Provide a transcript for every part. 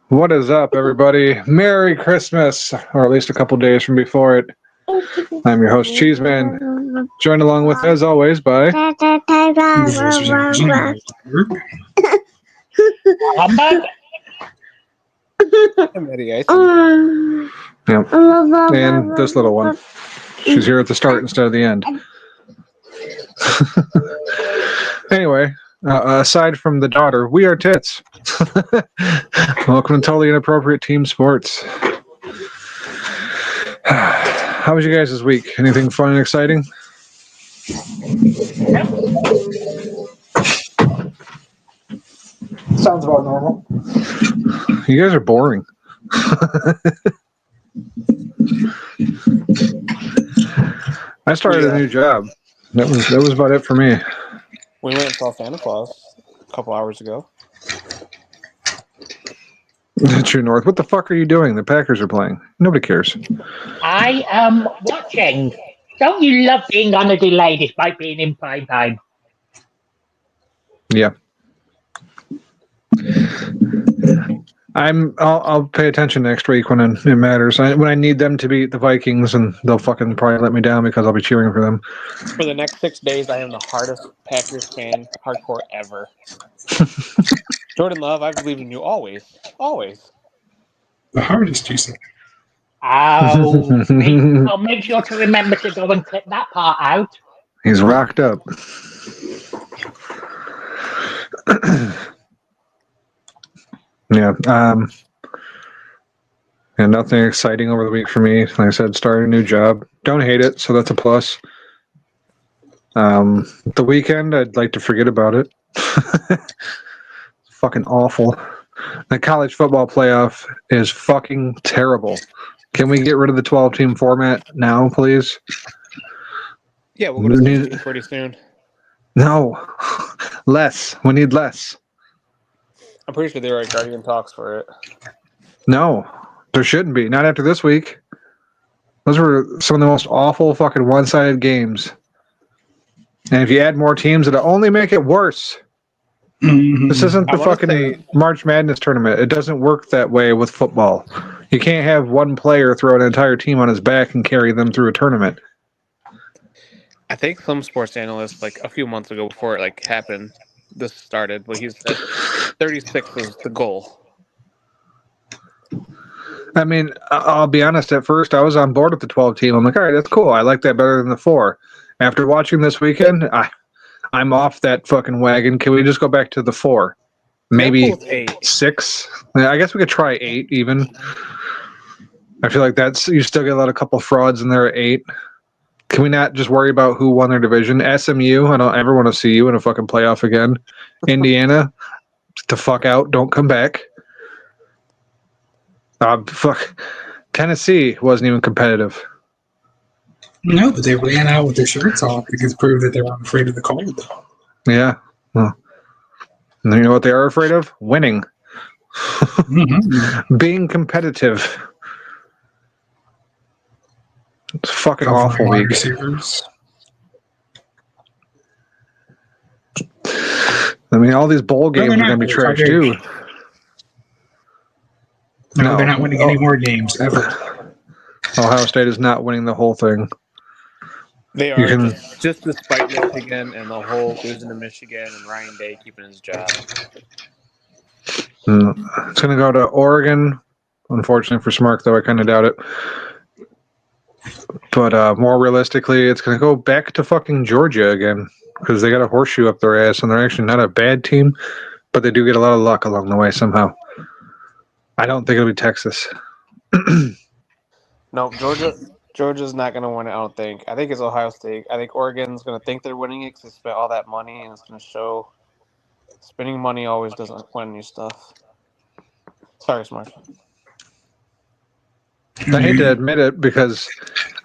What is up, everybody? Merry Christmas, or at least a couple days from before it. I'm your host, Cheeseman, joined along with, as always, by... I'm back. I'm Eddie Iceman. Yep. And this little one. She's here at the start instead of the end. Anyway, aside from the daughter, we are tits. Welcome to Totally Inappropriate Team Sports. How was you guys this week? Anything fun and exciting? Sounds about normal. You guys are boring. I started a new job. That was about it for me. We went and saw Santa Claus a couple hours ago. True North. What the fuck are you doing? The Packers are playing. Nobody cares. I am watching. Don't you love being on a delay despite being in prime time? Yeah. I'll pay attention next week when it matters. When I need them to beat the Vikings, and they'll fucking probably let me down because I'll be cheering for them. For the next 6 days, I am the hardest Packers fan hardcore ever. Jordan Love, I believe in you always. Always. The hardest, you said. I'll make sure to remember to go and clip that part out. He's rocked up. Yeah. And nothing exciting over the week for me. Like I said, started a new job. Don't hate it, so that's a plus. The weekend, I'd like to forget about it. Fucking awful. The college football playoff is fucking terrible. Can we get rid of the 12-team format now, please? Yeah, we'll go to 16 pretty soon. No. Less. We need less. I'm pretty sure they were at Guardian Talks for it. No. There shouldn't be. Not after this week. Those were some of the most awful fucking one-sided games. And if you add more teams, it'll only make it worse. Mm-hmm. This isn't the fucking March Madness tournament. It doesn't work that way with football. You can't have one player throw an entire team on his back and carry them through a tournament. I think some sports analysts, like a few months ago before it happened, this started, but he said 36 is the goal. I mean, I'll be honest, at first I was on board with the 12-team. I'm like, all right, that's cool. I like that better than the 4. After watching this weekend, I'm off that fucking wagon. Can we just go back to the 4? Maybe 6? I guess we could try 8 even. I feel like you still get a couple frauds in there at 8. Can we not just worry about who won their division? SMU, I don't ever want to see you in a fucking playoff again. Indiana, the fuck out. Don't come back. Fuck. Tennessee wasn't even competitive. No, but they ran out with their shirts off because it proved that they weren't afraid of the cold. Yeah. Well, you know what they are afraid of? Winning. Mm-hmm. Being competitive. It's a fucking awful week. Receivers. I mean, all these bowl games are going to be trash, too. No, they're not winning any more games, ever. Ohio State is not winning the whole thing. They are just despite Michigan and the whole losing to Michigan and Ryan Day keeping his job. It's going to go to Oregon. Unfortunately for Smark, though, I kind of doubt it. But more realistically, it's going to go back to fucking Georgia again because they got a horseshoe up their ass, and they're actually not a bad team, but they do get a lot of luck along the way somehow. I don't think it'll be Texas. No, Georgia's not going to win it, I don't think. I think it's Ohio State. I think Oregon's going to think they're winning it because they spent all that money, and it's going to show spending money always doesn't win you stuff. Sorry, Smart. I hate to admit it because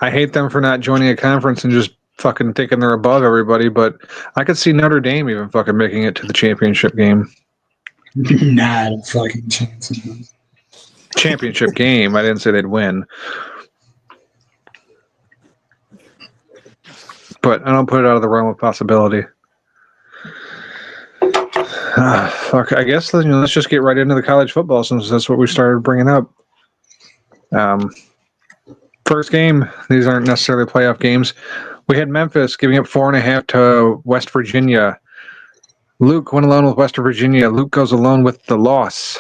I hate them for not joining a conference and just fucking thinking they're above everybody, but I could see Notre Dame even fucking making it to the championship game. Not a fucking chance. Championship game. I didn't say they'd win. But I don't put it out of the realm of possibility. Fuck, I guess let's just get right into the college football since that's what we started bringing up. First game, these aren't necessarily playoff games. We had Memphis giving up 4.5 to West Virginia. Luke went alone with West Virginia. Luke goes alone with the loss.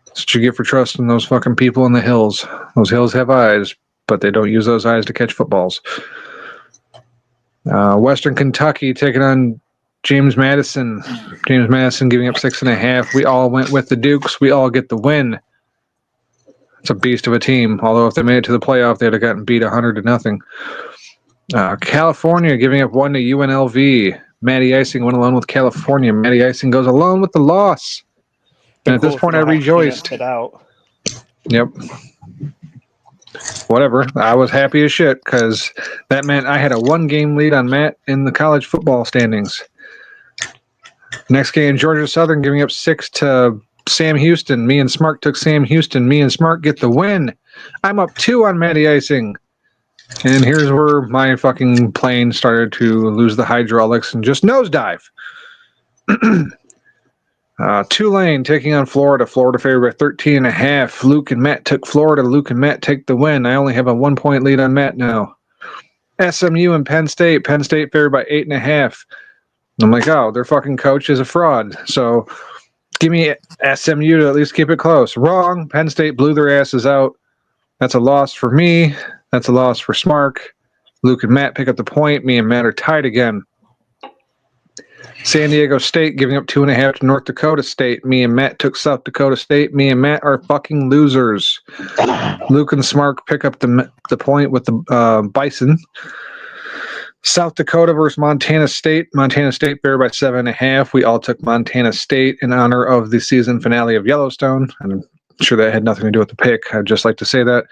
That's what you get for trusting those fucking people in the hills. Those hills have eyes, but they don't use those eyes to catch footballs. Western Kentucky taking on James Madison. James Madison giving up 6.5. We all went with the Dukes. We all get the win. It's a beast of a team. Although if they made it to the playoff, they'd have gotten beat 100-0. California giving up 1 to UNLV. Matty Icing went alone with California. Matty Icing goes alone with the loss. And at this point, I rejoiced. Out. Yep. Whatever. I was happy as shit because that meant I had a 1-game lead on Matt in the college football standings. Next game, Georgia Southern giving up 6 to Sam Houston. Me and Smart took Sam Houston. Me and Smart get the win. I'm up 2 on Matty Icing. And here's where my fucking plane started to lose the hydraulics and just nosedive. Tulane taking on Florida. Florida favored by 13.5. Luke and Matt took Florida. Luke and Matt take the win. I only have a 1-point lead on Matt now. SMU and Penn State. Penn State favored by 8.5. I'm like, oh, their fucking coach is a fraud. So give me SMU to at least keep it close. Wrong. Penn State blew their asses out. That's a loss for me. That's a loss for Smark. Luke and Matt pick up the point. Me and Matt are tied again. San Diego State giving up 2.5 to North Dakota State. Me and Matt took South Dakota State. Me and Matt are fucking losers. Luke and Smark pick up the point with the Bison. South Dakota versus Montana State. Montana State favored by 7.5. We all took Montana State in honor of the season finale of Yellowstone. I'm sure that had nothing to do with the pick. I'd just like to say that.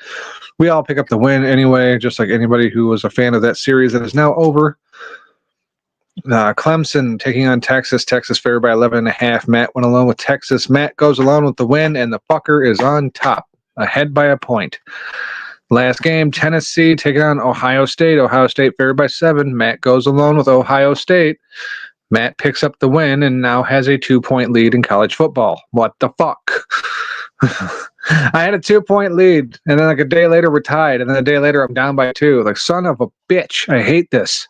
We all pick up the win anyway, just like anybody who was a fan of that series that is now over. Clemson taking on Texas. Texas favored by 11.5. Matt went alone with Texas. Matt goes alone with the win, and the fucker is on top, ahead by a point. Last game, Tennessee taking on Ohio State. Ohio State favored by 7. Matt goes alone with Ohio State. Matt picks up the win and now has a 2-point lead in college football. What the fuck? I had a 2-point lead, and then like a day later we're tied, and then a day later I'm down by 2. Like, son of a bitch. I hate this.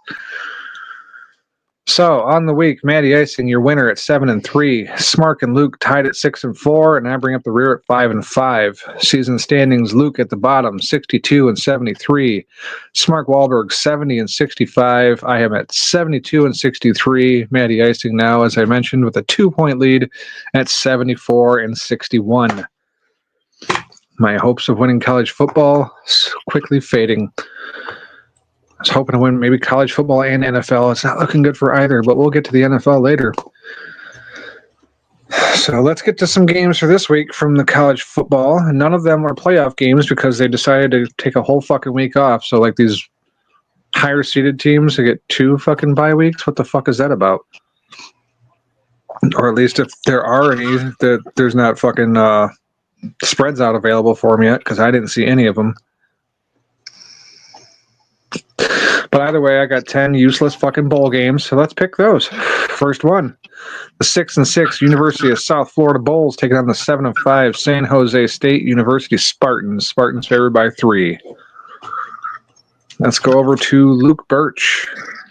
So on the week, Matty Icing, your winner at 7-3. Smark and Luke tied at 6-4, and I bring up the rear at 5-5. Season standings: Luke at the bottom, 62-73. Smark Wahlberg 70-65. I am at 72-63. Matty Icing now, as I mentioned, with a 2-point lead at 74-61. My hopes of winning college football quickly fading. I was hoping to win maybe college football and NFL. It's not looking good for either, but we'll get to the NFL later. So let's get to some games for this week from the college football. None of them are playoff games because they decided to take a whole fucking week off. So like these higher seeded teams, they get 2 fucking bye weeks. What the fuck is that about? Or at least if there are any, that there's not fucking spreads out available for them yet because I didn't see any of them. But either way, I got 10 useless fucking bowl games, so let's pick those. First one, the 6-6 University of South Florida Bulls taking on the 7-5 San Jose State University Spartans. Spartans favored by 3. Let's go over to Luke Birch.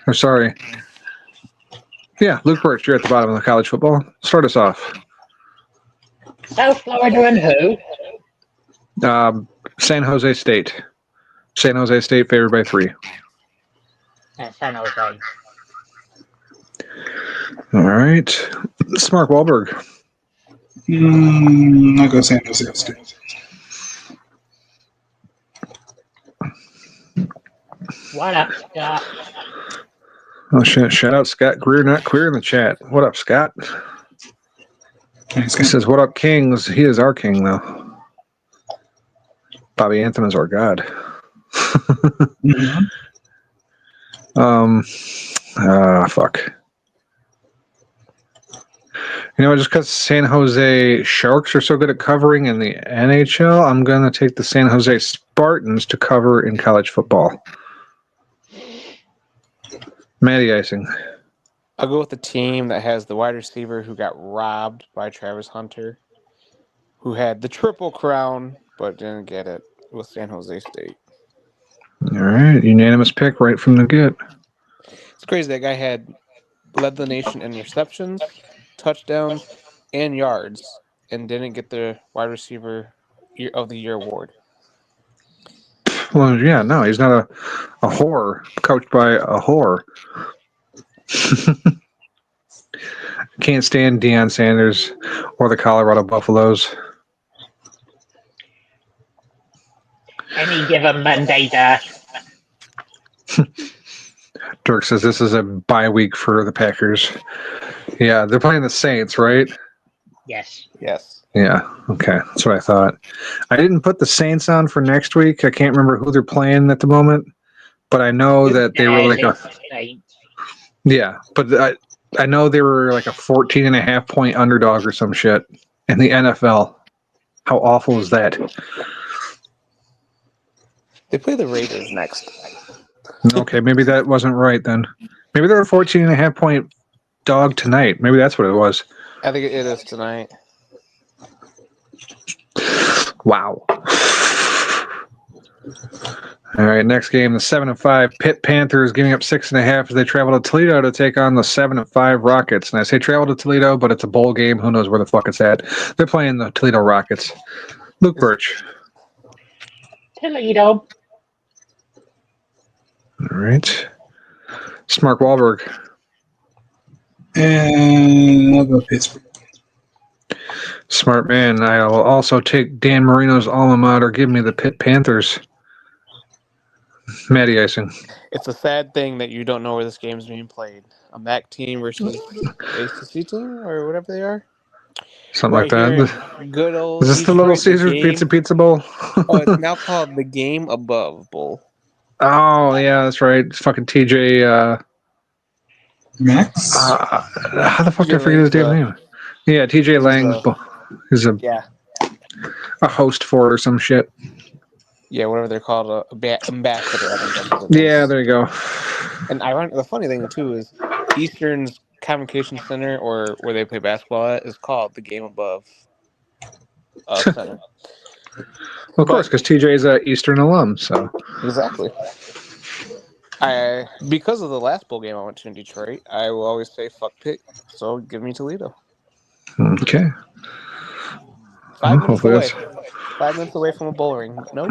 Or sorry. Yeah, Luke Birch, you're at the bottom of the college football. Start us off. South Florida and who? San Jose State. San Jose State favored by 3. San Jose. All right. Smart Wahlberg. I'll go San Jose State. What up, Scott? Oh, shit. Shout out Scott Greer, not queer in the chat. What up, Scott? He says, what up, Kings? He is our king, though. Bobby Anthem is our god. Mm-hmm. Fuck. You know, just because San Jose Sharks are so good at covering in the NHL, I'm going to take the San Jose Spartans to cover in college football. Matty Icing. I'll go with the team that has the wide receiver who got robbed by Travis Hunter, who had the triple crown but didn't get it with San Jose State. All right, unanimous pick right from the get. It's crazy. That guy had led the nation in receptions, touchdowns, and yards, and didn't get the wide receiver of the year award. Well, yeah, no, he's not a whore coached by a whore. Can't stand Deion Sanders or the Colorado Buffaloes. Any given Monday there. Dirk says this is a bye week for the Packers. Yeah, they're playing the Saints, right? Yes. Yes. Yeah, okay. That's what I thought. I didn't put the Saints on for next week. I can't remember who they're playing at the moment, but I know that they were like a... Yeah, but I know they were like a 14.5-point underdog or some shit in the NFL. How awful is that? They play the Raiders next. Okay, maybe that wasn't right then. Maybe they're a 14.5-point dog tonight. Maybe that's what it was. I think it is tonight. Wow. All right, next game, the 7-5 Pitt Panthers giving up 6.5 as they travel to Toledo to take on the 7-5 Rockets. And I say travel to Toledo, but it's a bowl game. Who knows where the fuck it's at? They're playing the Toledo Rockets. Luke Birch. Toledo. All right. Mark Wahlberg. And I'll go Pittsburgh. Smart man. I'll also take Dan Marino's alma mater. Give me the Pitt Panthers. Matty Icing. It's a sad thing that you don't know where this game is being played. A MAC team versus ACC team or whatever they are. Something like that. Good old. Is this the Little Caesars Pizza Bowl? Oh, it's now called the Game Above Bowl. Oh, yeah, that's right. It's fucking TJ. Max? How the fuck did I forget his damn name? Yeah, TJ Lang. He's a host for it or some shit. Yeah, whatever they're called, ambassador. Yeah, there you go. And the funny thing too is Eastern's Convocation Center, or where they play basketball at, is called the Game Above Center. Well, of course, because TJ is an Eastern alum, so exactly. Because of the last bowl game I went to in Detroit, I will always say fuck Pitt, so give me Toledo. Okay. 5 minutes away. 5 minutes away from a bowl ring. Nope.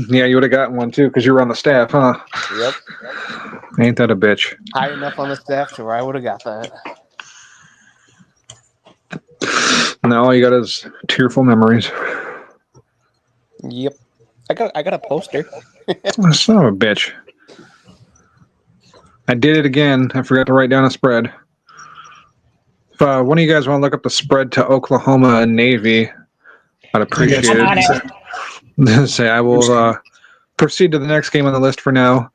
Yeah, you would have gotten one too because you were on the staff, huh? Yep. Ain't that a bitch? High enough on the staff to where I would have got that. Now all you got is tearful memories. Yep. I got a poster. Son of a bitch. I did it again. I forgot to write down a spread. If one of you guys want to look up the spread to Oklahoma and Navy, I'd appreciate it. Say I will proceed to the next game on the list for now.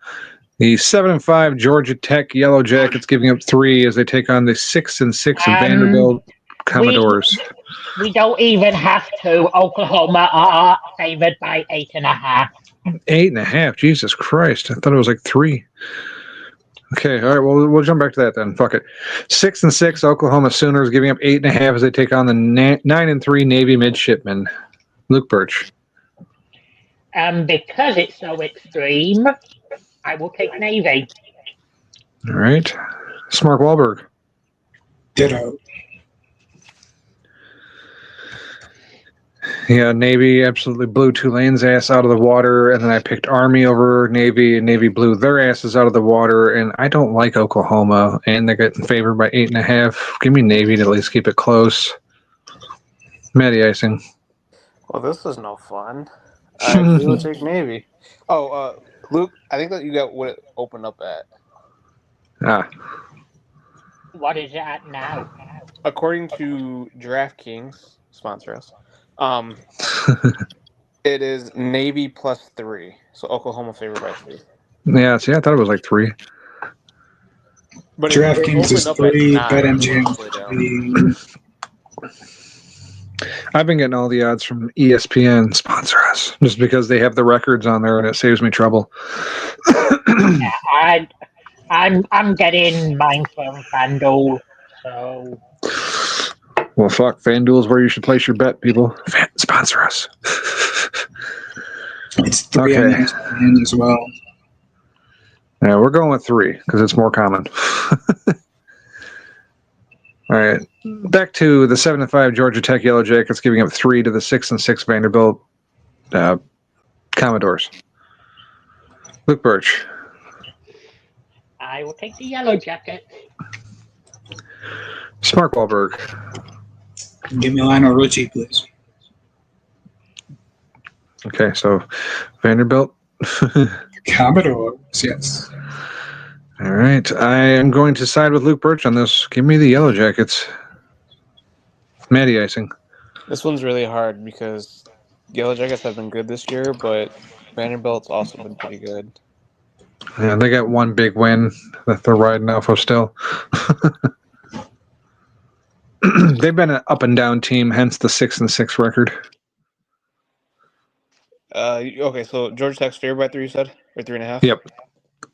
The 7-5 Georgia Tech Yellow Jackets giving up 3 as they take on the 6-6 Vanderbilt Commodores. We don't even have to. Oklahoma are favored by 8.5. 8.5. Jesus Christ! I thought it was like 3. Okay, all right. Well, we'll jump back to that then. Fuck it. 6-6 Oklahoma Sooners giving up 8.5 as they take on the 9-3 Navy Midshipmen. Luke Birch. Because it's so extreme, I will take Navy. All right. Mark Wahlberg. Ditto. Yeah, Navy absolutely blew Tulane's ass out of the water, and then I picked Army over Navy, and Navy blew their asses out of the water, and I don't like Oklahoma, and they're getting favored by 8.5. Give me Navy to at least keep it close. Matty Icing. Well, this is no fun. I will take Navy. Oh, Luke, I think that you got what it opened up at. What is it at now? According to DraftKings, sponsor us. It is Navy +3, so Oklahoma favored by 3. Yeah, see, I thought it was like 3. But DraftKings is 3, BetMGM is 3. I've been getting all the odds from ESPN. Sponsor us, just because they have the records on there, and it saves me trouble. I'm getting mine from FanDuel, so Well, fuck, FanDuel's where you should place your bet, people. Sponsor us. It's 3 on Okay. ESPN as well. Yeah, we're going with 3 because it's more common. All right, back to the 7-5 Georgia Tech Yellow Jackets, giving up 3 to the 6-6 Vanderbilt Commodores. Luke Birch. I will take the Yellow Jackets. Smart Wahlberg. Give me Lionel Richie, please. Okay, so Vanderbilt. Commodores, yes. All right, I am going to side with Luke Birch on this. Give me the Yellow Jackets. Matty icing. This one's really hard because Yellow Jackets have been good this year, but Vanderbilt's also been pretty good. Yeah, they got one big win that they're riding off of still. They've been an up and down team, hence the 6-6 record. Okay, so Georgia Tech's favored by 3, you said? Or 3.5? Yep,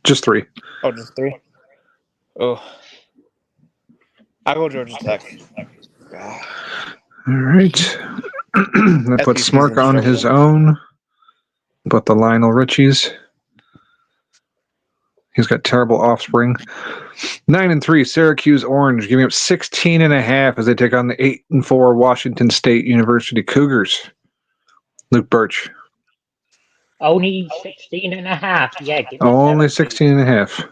just 3. Oh, just 3? Oh. I'll go Georgia Tech. All right. That puts SEC's Smart in on trouble. his own. But the Lionel Richies. He's got terrible offspring. 9-3, Syracuse Orange, giving up 16.5 as they take on the 8-4 Washington State University Cougars. Luke Birch. Only 16.5. Yeah, give me Only Syracuse. 16.5.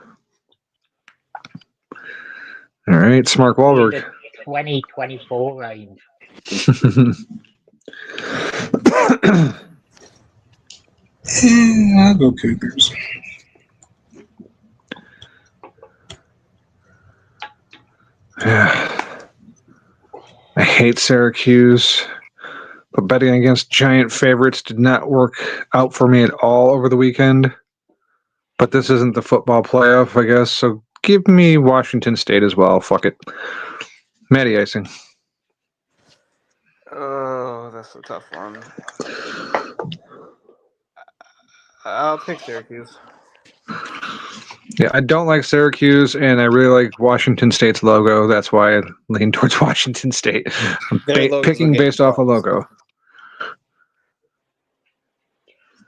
All right, Smart Wahlberg. 2024 range. I'll go Cougars. Yeah. I hate Syracuse, but betting against giant favorites did not work out for me at all over the weekend. But this isn't the football playoff, I guess, so give me Washington State as well. Fuck it. Matty icing. Oh, that's a tough one. I'll take Syracuse. Yeah, I don't like Syracuse, and I really like Washington State's logo. That's why I lean towards Washington State. I'm Their logos picking will get based off a bugs. logo.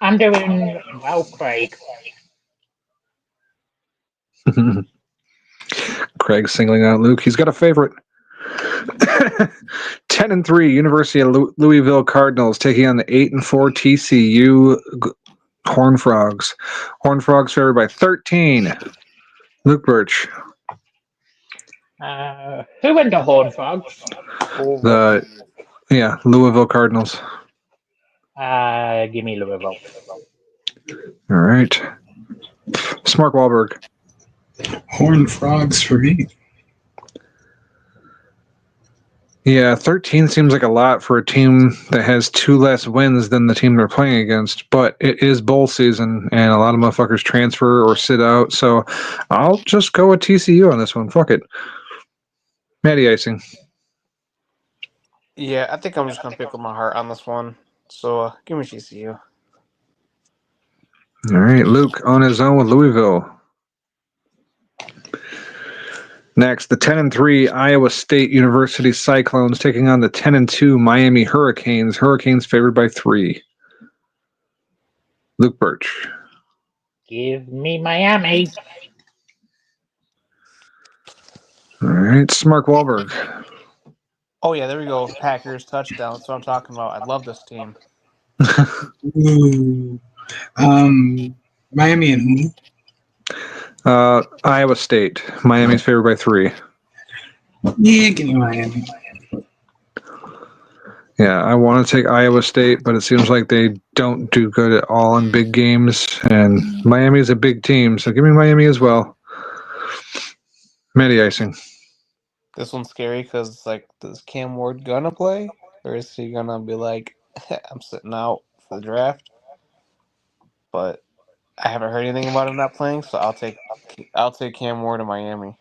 I'm doing well, Craig. Craig's singling out Luke. He's got a favorite. 10-3, University of Louisville Cardinals taking on the 8-4 TCU Horned Frogs. Horned Frogs favored by 13. Luke Birch. Who went the Horned Frogs? Louisville Cardinals. Give me Louisville. All right. Smart Wahlberg. Horned Frogs for me. Yeah, 13 seems like a lot for a team that has 2 less wins than the team they're playing against, but it is bowl season, and a lot of motherfuckers transfer or sit out, so I'll just go with TCU on this one. Fuck it. Matty icing. Yeah, I think I'm just going to pick with my heart on this one. So give me TCU. All right, Luke on his own with Louisville. Next, the 10-3 Iowa State University Cyclones taking on the 10-2 Miami Hurricanes. Hurricanes favored by 3. Luke Birch. Give me Miami. All right, Smart Wahlberg. Oh, yeah, there we go. Packers touchdown. That's what I'm talking about. I love this team. Ooh. Miami and who? Iowa State. Miami's favored by 3. Yeah, give me Miami. Yeah, I want to take Iowa State, but it seems like they don't do good at all in big games, and Miami's a big team, so give me Miami as well. Matty icing. This one's scary because it's like, does Cam Ward gonna play? Or is he gonna be like, I'm sitting out for the draft? But I haven't heard anything about him not playing, so I'll take Cam Ward in Miami.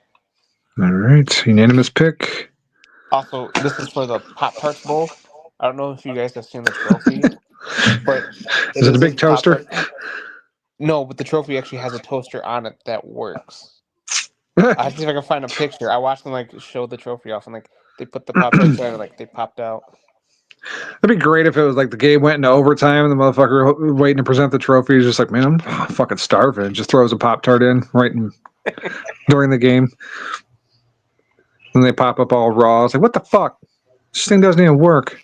All right, unanimous pick. Also, this is for the Pop Tarts Bowl. I don't know if you guys have seen the trophy, but Is it a big toaster? No, but the trophy actually has a toaster on it that works. I have to see if I can find a picture. I watched them like show the trophy off, and like they put the Pop-Tarts in, and like they popped out. That'd be great if it was like the game went into overtime and the motherfucker waiting to present the trophy is just like, man, I'm fucking starving. Just throws a Pop-Tart in right in, during the game. And they pop up all raw. It's like, what the fuck? This thing doesn't even work.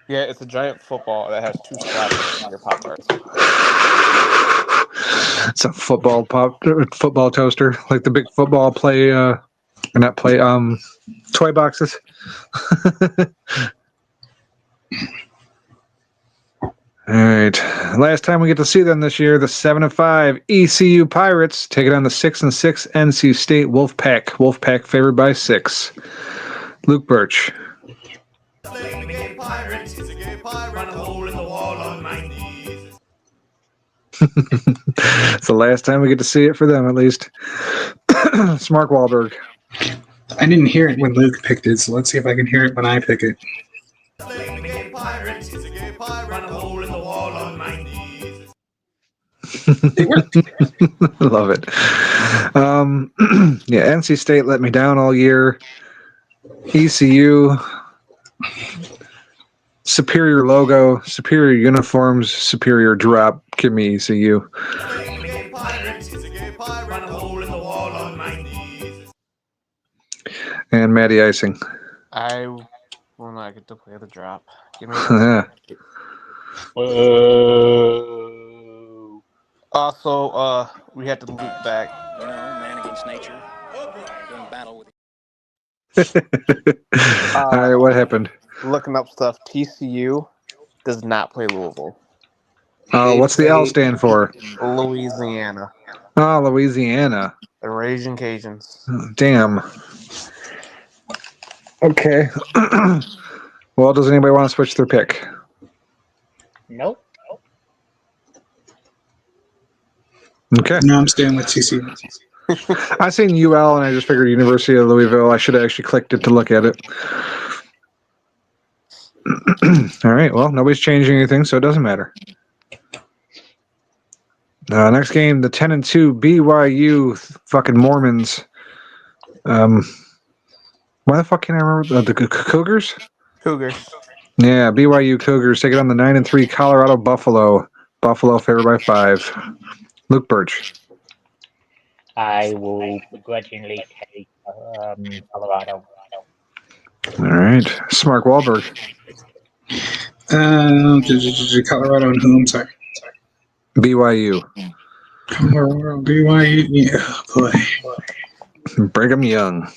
Yeah, it's a giant football that has 2 slots in your Pop-Tarts. It's a football toaster, like the big football toy boxes. All right. Last time we get to see them this year, the 7-5 ECU Pirates take it on the 6-6 NC State Wolfpack. Wolfpack favored by 6. Luke Birch. It's the last time we get to see it for them, at least. Smart Wahlberg. I didn't hear it when Luke picked it, so let's see if I can hear it when I pick it. Love it. Yeah, NC State let me down all year. ECU, superior logo, superior uniforms, superior drop. Give me ECU. And Matty Icing. I will not get to play the drop. Give me. Also, we had to loop back. You know, man against nature. Doing battle with. All right, what happened? Looking up stuff. TCU does not play Louisville. Oh, what's the L stand for? Louisiana. Oh, Louisiana. The Raging Cajuns. Damn. Okay. Well, does anybody want to switch their pick? Nope. Okay. No, I'm staying with TCU. I seen UL and I just figured University of Louisville. I should have actually clicked it to look at it. All right. Well, nobody's changing anything, so it doesn't matter. Next game, the 10-2 BYU fucking Mormons. Why the fuck can't I remember the Cougars? Cougars. Yeah, BYU Cougars take it on the 9-3 Colorado Buffalo. Buffalo favored by 5. Luke Birch. I will begrudgingly take Colorado. All right, Smart Wahlberg. Colorado and who? I'm sorry. BYU. Colorado, BYU. Yeah, boy. Brigham Young.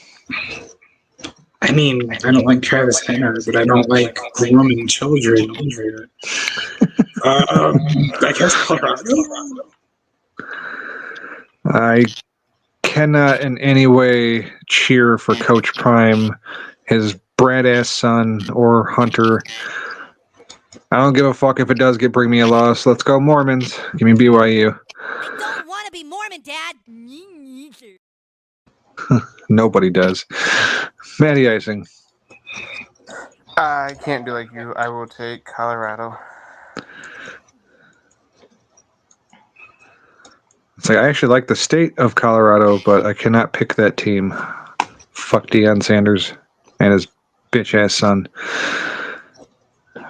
I mean, I don't like Travis Henner, but I don't like grooming children. I guess Colorado. I cannot in any way cheer for Coach Prime, his brat-ass son, or Hunter. I don't give a fuck if it does bring me a loss. Let's go Mormons. Give me BYU. I don't want to be Mormon, Dad. Nobody does. Matty Icing. I can't do like you. I will take Colorado. It's like I actually like the state of Colorado, but I cannot pick that team. Fuck Deion Sanders and his bitch-ass son.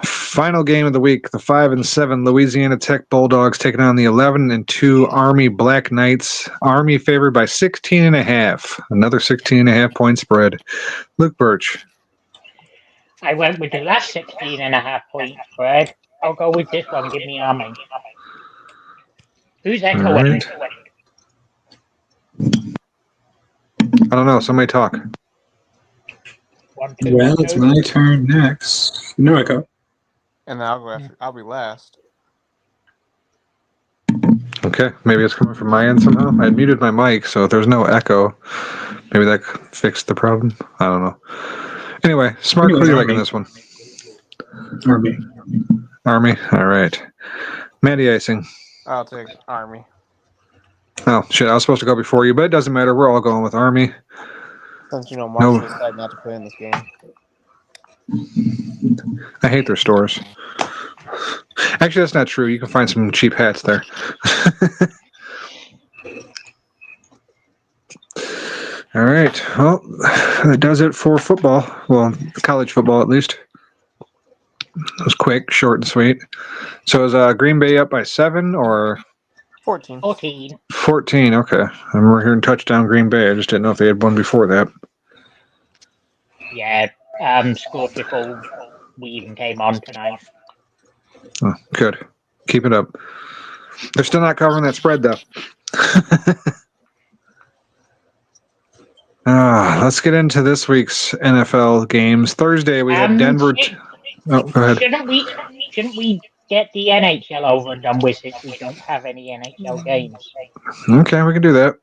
Final game of the week, the 5-7 Louisiana Tech Bulldogs taking on the 11-2 Army Black Knights. Army favored by 16.5. Another 16.5 point spread. Luke Birch. I went with the last 16.5 point spread. I'll go with this one. Give me Army. Who's echoing? Right. I don't know. Somebody talk. 1, 2, Well, it's my turn next. No echo. And then I'll go after. I'll be last. Okay, maybe it's coming from my end somehow. I muted my mic, so if there's no echo, maybe that fixed the problem. I don't know. Anyway, Smart, who are you liking this one? Army. Army? All right. Matty Icing. I'll take Army. Oh, shit, I was supposed to go before you, but it doesn't matter. We're all going with Army. Since Marshall decided not to play in this game. I hate their stores. Actually, that's not true. You can find some cheap hats there. All right. Well, that does it for football. Well, college football at least. It was quick, short, and sweet. So is Green Bay up by 7 or 14. 14. 14? Okay. And we're hearing touchdown Green Bay. I just didn't know if they had one before that. Yeah, scored before we even came on tonight. Oh, good. Keep it up. They're still not covering that spread, though. Let's get into this week's NFL games. Thursday, we had Denver. Oh, go ahead. Shouldn't we get the NHL over and done with since we don't have any NHL games? Okay, we can do that.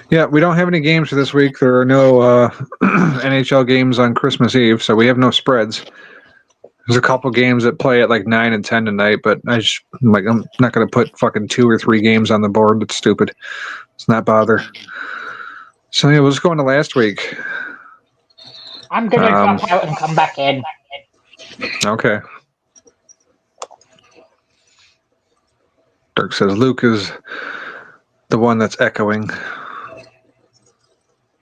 Yeah, we don't have any games for this week. There are no NHL games on Christmas Eve, so we have no spreads. There's a couple games that play at like 9 and 10 tonight, but I'm not going to put fucking 2 or 3 games on the board. That's stupid. It's not bother. So yeah, we'll just go into last week. I'm gonna drop out and come back in. Okay. Dirk says Luke is the one that's echoing.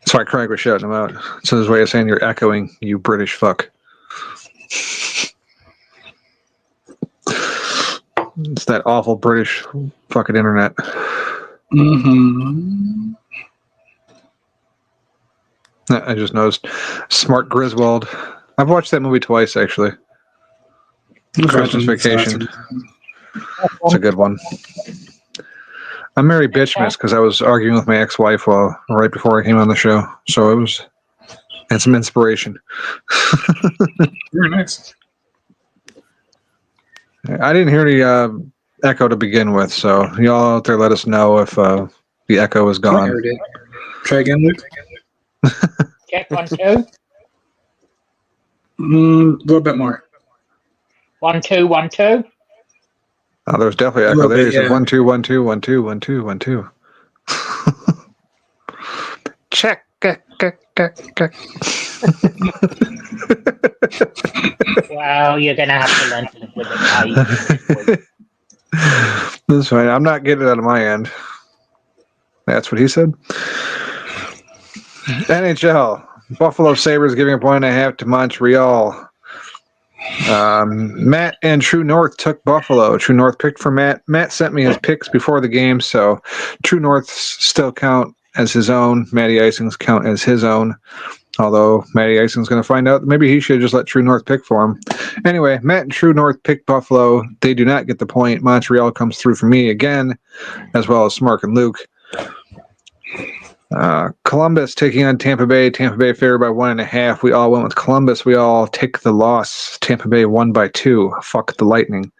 That's why Craig was shouting him out. It's his way of saying you're echoing, you British fuck. It's that awful British fucking internet. Mm-hmm. I just noticed. Smart Griswold. I've watched that movie twice, actually. Christmas Vacation. It's a good one. I'm Mary Bitchmas because I was arguing with my ex-wife right before I came on the show. So had some inspiration. Very nice. I didn't hear any echo to begin with, so y'all out there let us know if the echo is I gone. heard it. Try again, Luke. Check 1 2. A little bit more. 1 2 1 2. Oh, there's definitely echo there. He said 1 2 1 2 1 2 1 2 1 2. Check. Well, you're gonna have to learn to live with it. That's fine. I'm not getting it out of my end. That's what he said. NHL. Buffalo Sabres giving up 1.5 to Montreal. Matt and True North took Buffalo. True North picked for Matt. Matt sent me his picks before the game, so True North's still count as his own. Matty Icing's count as his own. Although Matty Icing's going to find out that maybe he should just let True North pick for him. Anyway, Matt and True North picked Buffalo. They do not get the point. Montreal comes through for me again, as well as Smark and Luke. Columbus taking on Tampa Bay. Tampa Bay favored by 1.5. We all went with Columbus. We all take the loss. Tampa Bay won by 2. Fuck the Lightning.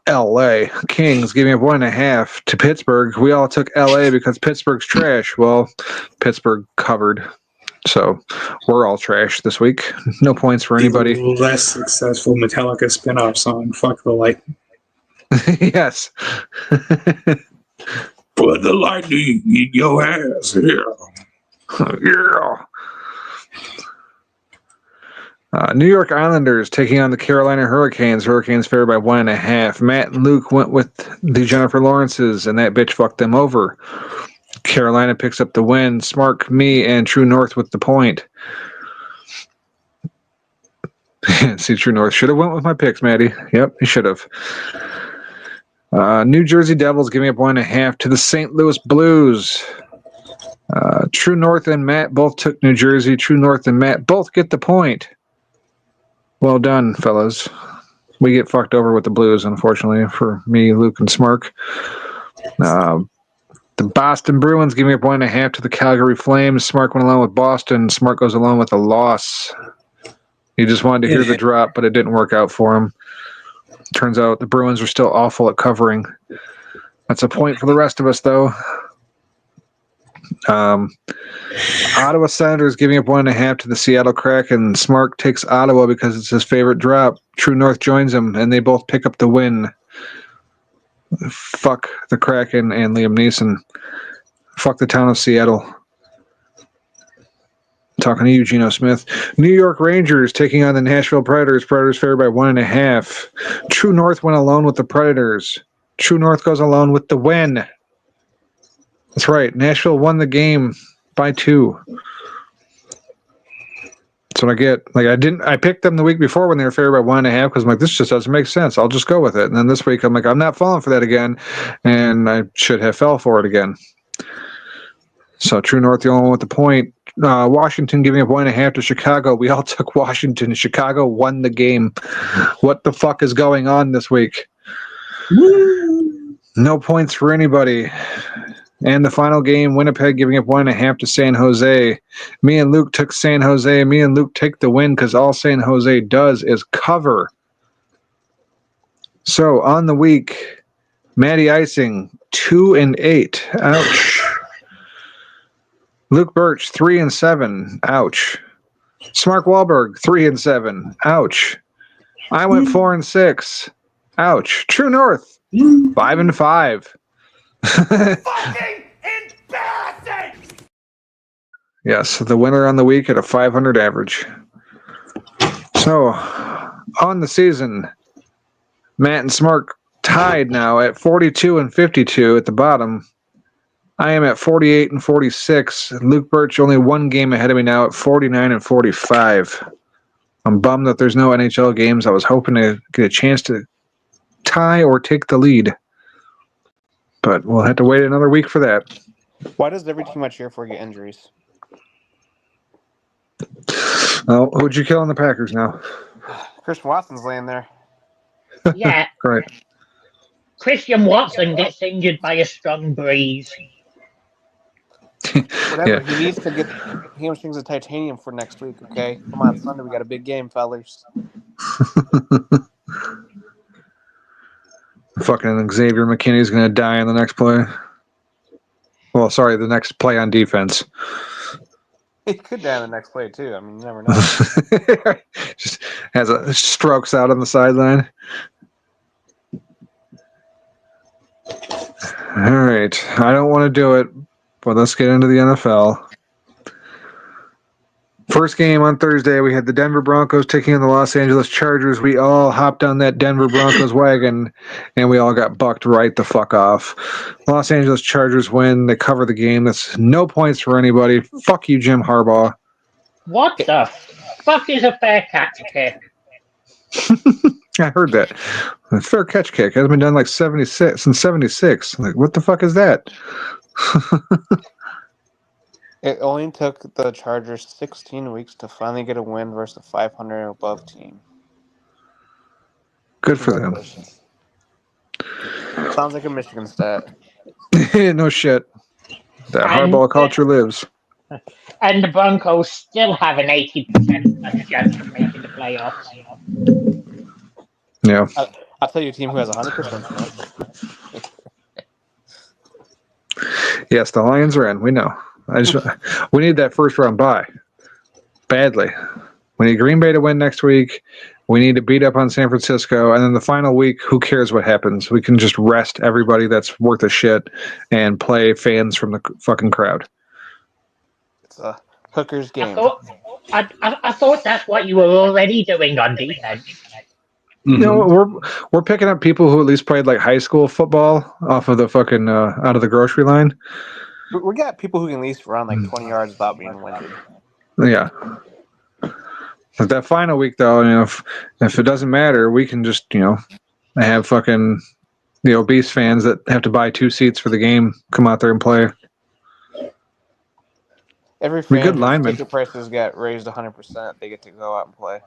L.A. Kings giving up 1.5 to Pittsburgh. We all took L.A. because Pittsburgh's trash. Well, Pittsburgh covered. So we're all trash this week. No points for anybody. The less successful Metallica spin-off song, Fuck the Lightning. Yes. Put the lightning in your ass. Yeah. New York Islanders taking on the Carolina Hurricanes. Hurricanes favored by 1.5. Matt and Luke went with the Jennifer Lawrences, and that bitch fucked them over. Carolina picks up the win. Smark, me, and True North with the point. See, True North should have went with my picks, Maddie. Yep, he should have. New Jersey Devils giving up 1.5 to the St. Louis Blues. True North and Matt both took New Jersey. True North and Matt both get the point. Well done, fellas. We get fucked over with the Blues, unfortunately, for me, Luke, and Smark. The Boston Bruins giving up 1.5 to the Calgary Flames. Smark went along with Boston. Smark goes along with a loss. He just wanted to hear the drop, but it didn't work out for him. Turns out the Bruins are still awful at covering. That's a point for the rest of us, though. Ottawa Senators giving up 1.5 to the Seattle Kraken. Smark takes Ottawa because it's his favorite drop. True North joins him, and they both pick up the win. Fuck the Kraken and Liam Neeson. Fuck the town of Seattle. Talking to you, Geno Smith. New York Rangers taking on the Nashville Predators. Predators favored by 1.5. True North went alone with the Predators. True North goes alone with the win. That's right. Nashville won the game by 2. That's what I get. Like I picked them the week before when they were favored by 1.5 because I'm like, this just doesn't make sense. I'll just go with it. And then this week I'm like, I'm not falling for that again, and I should have fell for it again. So True North the only one with the point. Washington giving up 1.5 to Chicago. We all took Washington. Chicago won the game. What the fuck is going on this week? No points for anybody. And the final game, Winnipeg giving up 1.5 to San Jose. Me and Luke took San Jose. Me and Luke take the win because all San Jose does is cover. So on the week, Matty Icing 2-8. Ouch. Luke Birch 3-7. Ouch. Mark Wahlberg 3-7. Ouch. I went 4-6. Ouch. True North 5-5. Fucking embarrassing! Yes, the winner on the week at a 500 average. So, on the season, Matt and Smark tied now at 42-52 at the bottom. I am at 48-46. Luke Birch only one game ahead of me now at 49-45. I'm bummed that there's no NHL games. I was hoping to get a chance to tie or take the lead. But we'll have to wait another week for that. Why does every team I cheer for get injuries? Well, who'd you kill on the Packers now? Christian Watson's laying there. Yeah, Right. Christian Watson gets injured by a strong breeze. Whatever. Yeah. He needs to get hamstrings of titanium for next week, okay? Come on, Sunday, we got a big game, fellas. Fucking Xavier McKinney's going to die in the next play. Well, sorry, the next play on defense. He could die in the next play, too. I mean, you never know. Just has a strokes out on the sideline. All right. I don't want to do it, but let's get into the NFL. First game on Thursday, we had the Denver Broncos taking on the Los Angeles Chargers. We all hopped on that Denver Broncos wagon, and we all got bucked right the fuck off. Los Angeles Chargers win. They cover the game. That's no points for anybody. Fuck you, Jim Harbaugh. What the fuck is a fair catch kick? I heard that. A fair catch kick hasn't been done like 76 since 76. Like, what the fuck is that? It only took the Chargers 16 weeks to finally get a win versus a 500 and above team. Good for them. Sounds like a Michigan stat. No shit. That Harbaugh culture lives. And the Broncos still have an 80% chance of making the playoffs. Yeah. I'll tell you a team who has 100% chance. Yes, the Lions are in. We know. We need that first round bye badly. We need Green Bay to win next week. We need to beat up on San Francisco, and then the final week, who cares what happens? We can just rest everybody that's worth a shit and play fans from the fucking crowd. It's a hooker's game. I thought that's what you were already doing on defense. You know, we're picking up people who at least played like high school football off of the fucking out of the grocery line. We got people who can at least run like 20 yards without being winded. Yeah. But that final week, though, you know, if it doesn't matter, we can just, you know, have fucking the obese fans that have to buy 2 seats for the game come out there and play. Every We good fan, linemen. ticket prices get raised 100%. They get to go out and play.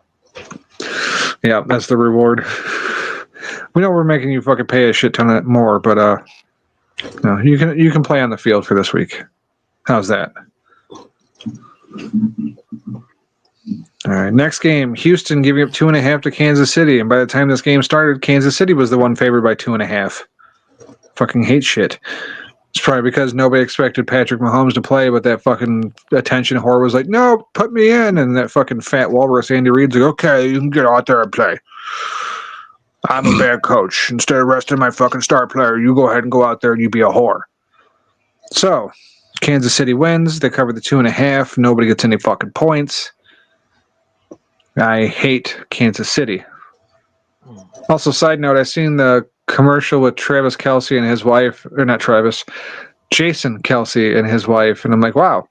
Yeah, that's the reward. We know we're making you fucking pay a shit ton more, but no, you can play on the field for this week. How's that? All right, next game, Houston giving up 2.5 to Kansas City, and by the time this game started, Kansas City was the one favored by 2.5. Fucking hate shit. It's probably because nobody expected Patrick Mahomes to play, but that fucking attention whore was like, no, put me in. And that fucking fat walrus Andy Reid's like, okay, you can get out there and play. I'm a bad coach. Instead of resting my fucking star player, you go ahead and go out there and you be a whore. So, Kansas City wins. They cover the 2.5. Nobody gets any fucking points. I hate Kansas City. Also, side note, I seen the commercial with Travis Kelce and his wife, or not Travis, Jason Kelce and his wife, and I'm like, wow,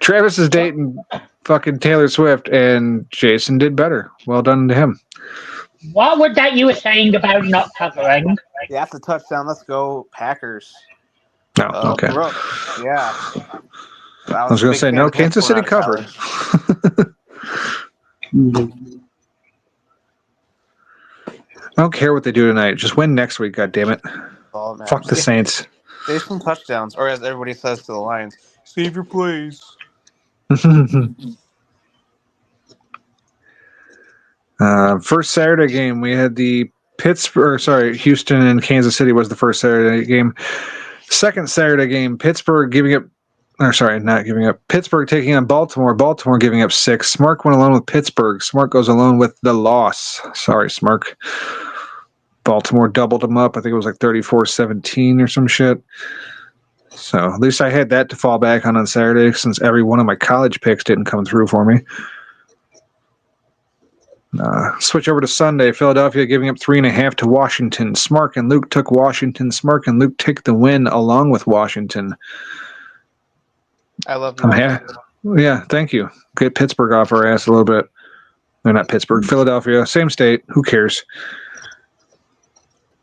Travis is dating fucking Taylor Swift, and Jason did better. Well done to him. What was that you were saying about not covering? Yeah, that's a touchdown. Let's go, Packers. No, okay. Brooke. Yeah. I was going to say, no, Kansas City covered. I don't care what they do tonight. Just win next week, goddammit. Fuck the Saints. Save some touchdowns, or as everybody says to the Lions, save your plays. First Saturday game, we had the Houston and Kansas City was the first Saturday game. Second Saturday game, Pittsburgh Pittsburgh taking on Baltimore. Baltimore giving up 6. Smart went alone with Pittsburgh. Smart goes alone with the loss. Sorry, Smart. Baltimore doubled them up. I think it was like 34-17 or some shit. So at least I had that to fall back on Saturday since every one of my college picks didn't come through for me. Switch over to Sunday. Philadelphia giving up 3.5 to Washington. Smart and Luke took Washington. Smart and Luke take the win along with Washington. I love you. Yeah, thank you. Get Pittsburgh off our ass a little bit. They're not Pittsburgh. Philadelphia, same state. Who cares?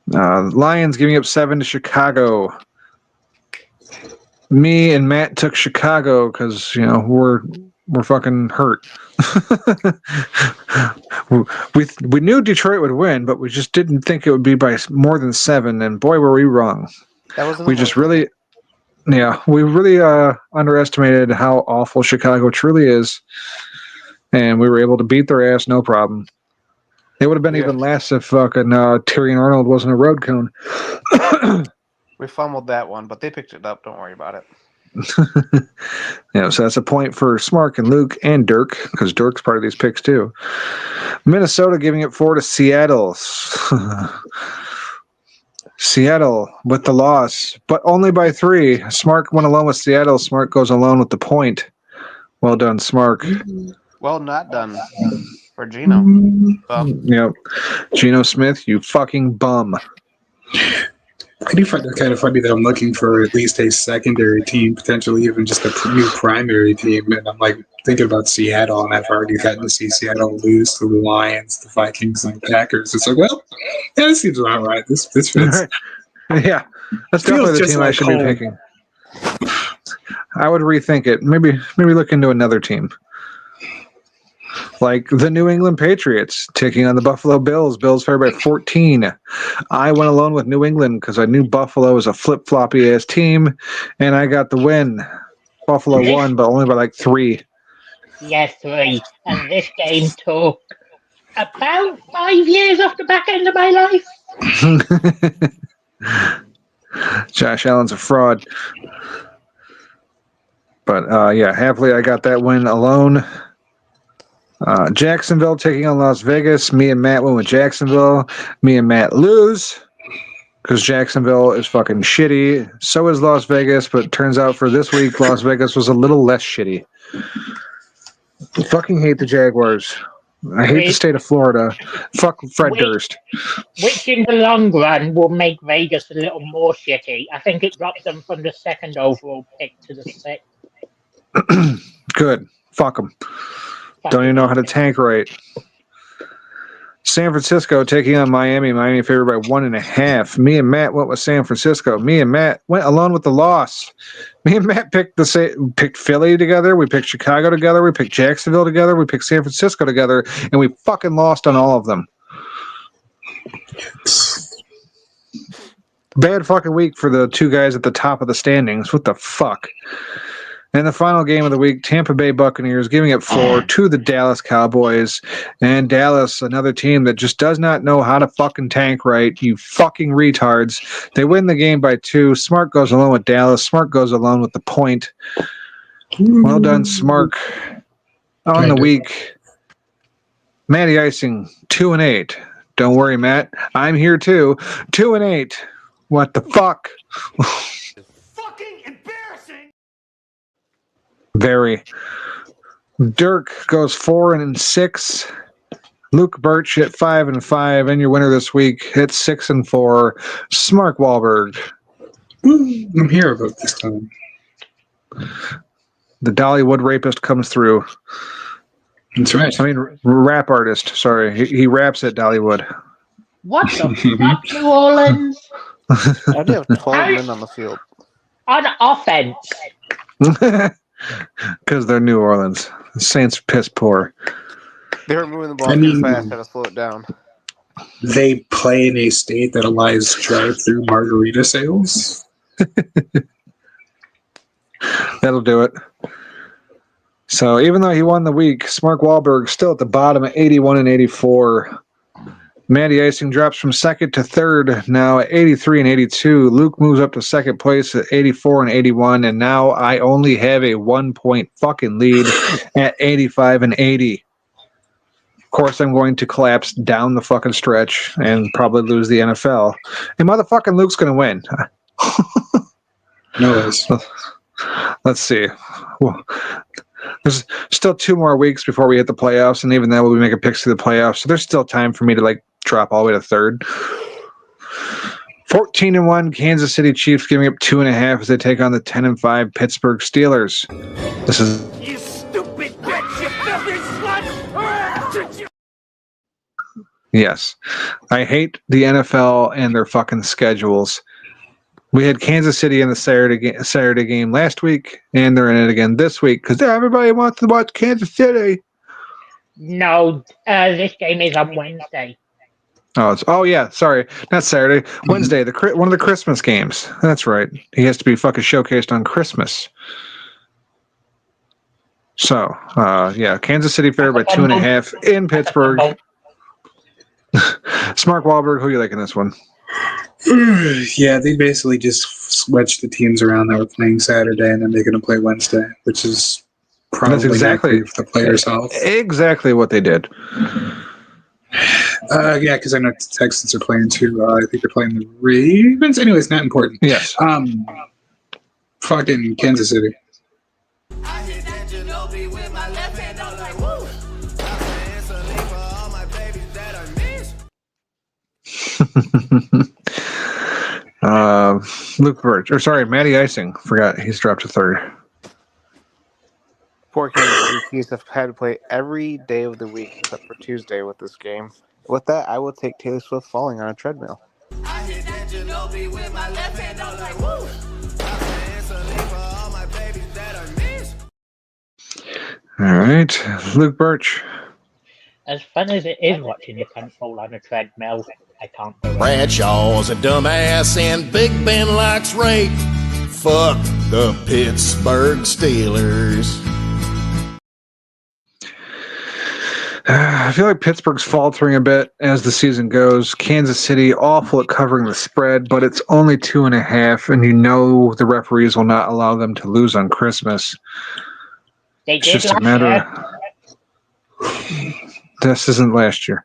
Lions giving up 7 to Chicago. Me and Matt took Chicago because, we're fucking hurt. we knew Detroit would win, but we just didn't think it would be by more than 7, and boy, were we wrong. We really underestimated how awful Chicago truly is, and we were able to beat their ass no problem. It would have been even less if fucking Tyrion Arnold wasn't a road cone. We fumbled that one, but they picked it up. Don't worry about it. So that's a point for Smart and Luke and Dirk, because Dirk's part of these picks too. Minnesota giving up 4 to Seattle. Seattle with the loss, but only by 3. Smart went alone with Seattle. Smart goes alone with the point. Well done, Smart. Well, not done for Geno. Yep. Geno Smith, you fucking bum. I do find it kind of funny that I'm looking for at least a secondary team, potentially even just a new primary team. And I'm like thinking about Seattle, and I've already gotten to see Seattle lose to the Lions, the Vikings, and the Packers. It's like, well, yeah, this seems about right. This fits. Yeah, that's definitely the team I should be picking. I would rethink it. Maybe look into another team. Like the New England Patriots taking on the Buffalo Bills. Bills favored by 14. I went alone with New England because I knew Buffalo was a flip-floppy ass team, and I got the win. Buffalo won, but only by like 3. Yes, 3. And this game took about 5 years off the back end of my life. Josh Allen's a fraud. But happily I got that win alone. Jacksonville taking on Las Vegas. Me and Matt went with Jacksonville. Me and Matt lose because Jacksonville is fucking shitty. So is Las Vegas, but it turns out for this week, Las Vegas was a little less shitty. I fucking hate the Jaguars. I hate the state of Florida. Fuck Fred Durst. Which in the long run will make Vegas a little more shitty. I think it drops them from the 2nd overall pick to the 6th. Good. Fuck them. Don't even know how to tank right. San Francisco taking on Miami. Miami favored by 1.5. Me and Matt went with San Francisco. Me and Matt went alone with the loss. Me and Matt picked Philly together. We picked Chicago together. We picked Jacksonville together. We picked San Francisco together, and we fucking lost on all of them. Bad fucking week for the 2 guys at the top of the standings. What the fuck? And the final game of the week, Tampa Bay Buccaneers giving up 4 to the Dallas Cowboys. And Dallas, another team that just does not know how to fucking tank right. You fucking retards. They win the game by 2. Smart goes alone with Dallas. Smart goes alone with the point. Well done, Smart. On the week, Matty Icing, 2-8. Don't worry, Matt. I'm here too. 2-8. What the fuck? Very. Dirk goes 4-6. Luke Birch at 5-5, and your winner this week at 6-4. Smark Wahlberg. I'm here about this time. The Dollywood rapist comes through. That's right. I mean, rap artist. Sorry, he raps at Dollywood. What the fuck, New Orleans? I do have 12 men on the field. On offense. Because they're New Orleans. The Saints piss poor. They were moving the ball too fast, had to slow it down. They play in a state that allows drive-through margarita sales. That'll do it. So even though he won the week, Smark Wahlberg still at the bottom at 81-84. Matty Icing drops from second to third now at 83-82. Luke moves up to second place at 84-81, and now I only have a 1 point fucking lead at 85-80. Of course, I'm going to collapse down the fucking stretch and probably lose the NFL. And motherfucking Luke's going to win. No worries. Let's see. Well, there's still 2 more weeks before we hit the playoffs, and even then we'll be making picks to the playoffs. So there's still time for me to drop all the way to third. 14-1 Kansas City Chiefs giving up 2.5 as they take on the 10-5 Pittsburgh Steelers. This is You stupid bitch, you filthy slut! yes. I hate the NFL and their fucking schedules. We had Kansas City in the Saturday game last week, and they're in it again this week because everybody wants to watch Kansas City. No, this game is on Wednesday. Oh yeah, sorry, not Saturday, Wednesday. One of the Christmas games. That's right. He has to be fucking showcased on Christmas. So yeah, Kansas City favored by 2.5 in Pittsburgh. Smark Wahlberg, who you like in this one? Yeah, they basically just switched the teams around that were playing Saturday, and then they're going to play Wednesday, which is probably That's exactly for the players' health. Exactly what they did. Yeah, because I know the Texans are playing too. I think they're playing the Ravens. Anyways, not important. Yes. Fucking Kansas City. I hit that Ginobili with my left hand, I'm like, woo! I'm playing something for all my babies that I miss. Luke Birch, or sorry, Matty Icing. Forgot he's dropped to third. Poor Kansas City Chiefs have had to play every day of the week except for Tuesday with this game. With that, I will take Taylor Swift falling on a treadmill. I hit that Ginobili with my left hand, I'm like, woo! I'm playing something for all my babies that I miss. All right, Luke Birch. As fun as it is watching your cunt fall on a treadmill, I can't do it. Bradshaw's a dumbass and Big Ben likes rape. Fuck the Pittsburgh Steelers. I feel like Pittsburgh's faltering a bit as the season goes. Kansas City awful at covering the spread, but it's only 2.5, and you know the referees will not allow them to lose on Christmas. They It's did just a last matter. year. This isn't last year.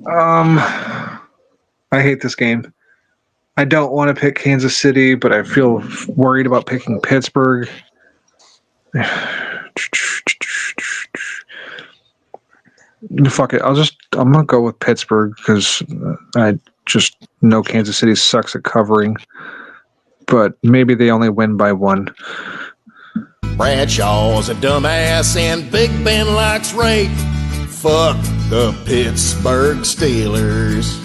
I hate this game. I don't want to pick Kansas City, but I feel worried about picking Pittsburgh. Fuck it. I'm gonna go with Pittsburgh because I just know Kansas City sucks at covering, but maybe they only win by 1. Bradshaw's a dumbass and Big Ben likes rape. Fuck the Pittsburgh Steelers.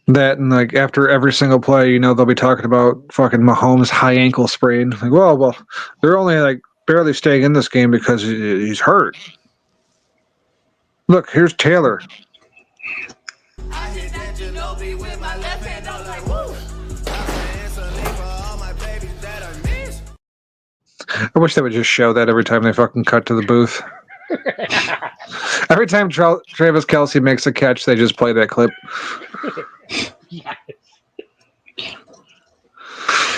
That and after every single play, they'll be talking about fucking Mahomes' high ankle sprain. Well, they're only barely staying in this game because he's hurt. Look, here's Taylor. I hit that Ginobili with my left hand, I'm like, woo! I'm playing something for all my babies that I miss. I wish they would just show that every time they fucking cut to the booth. Every time Travis Kelce makes a catch, they just play that clip. Yes.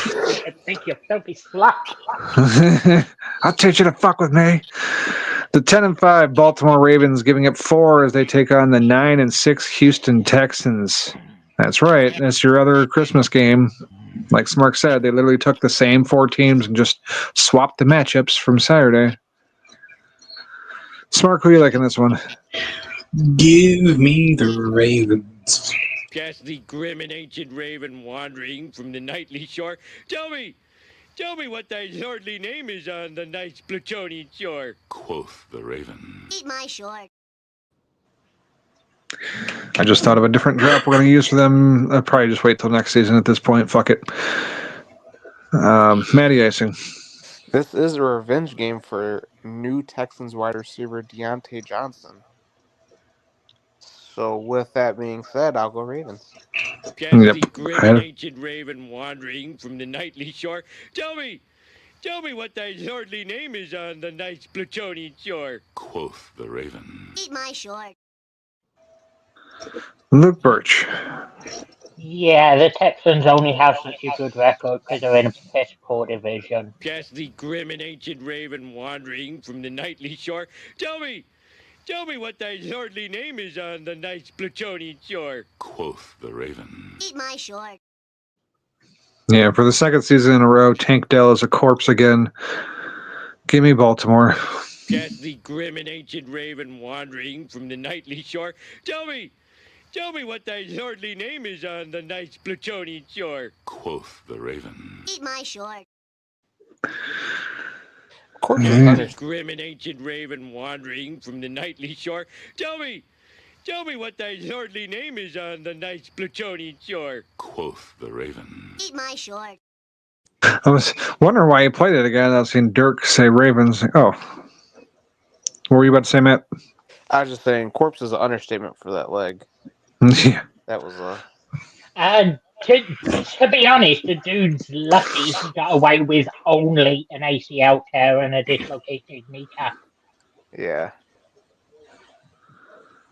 I think you filthy slut. I'll teach you to fuck with me. The 10-5 Baltimore Ravens giving up 4 as they take on the 9-6 Houston Texans. That's right. That's your other Christmas game. Like Smark said, they literally took the same 4 teams and just swapped the matchups from Saturday. Smark, who you like in this one? Give me the Ravens. Cast the grim and ancient raven wandering from the nightly shore. Tell me what thy lordly name is on the nice Plutonian shore. Quoth the raven. Eat my short. I just thought of a different drop we're going to use for them. I'll probably just wait till next season at this point. Fuck it. Matty Icing. This is a revenge game for new Texans wide receiver Deontay Johnson. So with that being said, I'll go Ravens. Cast the grim and ancient raven wandering from the nightly shore. Tell me what thy lordly name is on the nice Plutonian shore. Quoth the raven. Eat my short. Luke Birch. Yeah, the Texans only have such a good record because they're in a piss poor division. Cast the grim and ancient raven wandering from the nightly shore. Tell me what thy lordly name is on the nice Plutonian shore. Quoth the raven. Eat my short. Yeah, for the second season in a row, Tank Dell is a corpse again. Give me Baltimore. Cast the grim and ancient raven wandering from the nightly shore. Tell me what thy lordly name is on the nice Plutonian shore. Quoth the raven. Eat my short. Corpse The grim and ancient raven wandering from the nightly shore. Tell me what thy lordly name is on the nice Plutonian shore. Quoth the raven. Eat my short. I was wondering why he played it again. I've seen Dirk say Ravens. Oh. What were you about to say, Matt? I was just saying, corpse is an understatement for that leg. Yeah. That was a... And to be honest, the dude's lucky he got away with only an ACL tear and a dislocated kneecap. Yeah.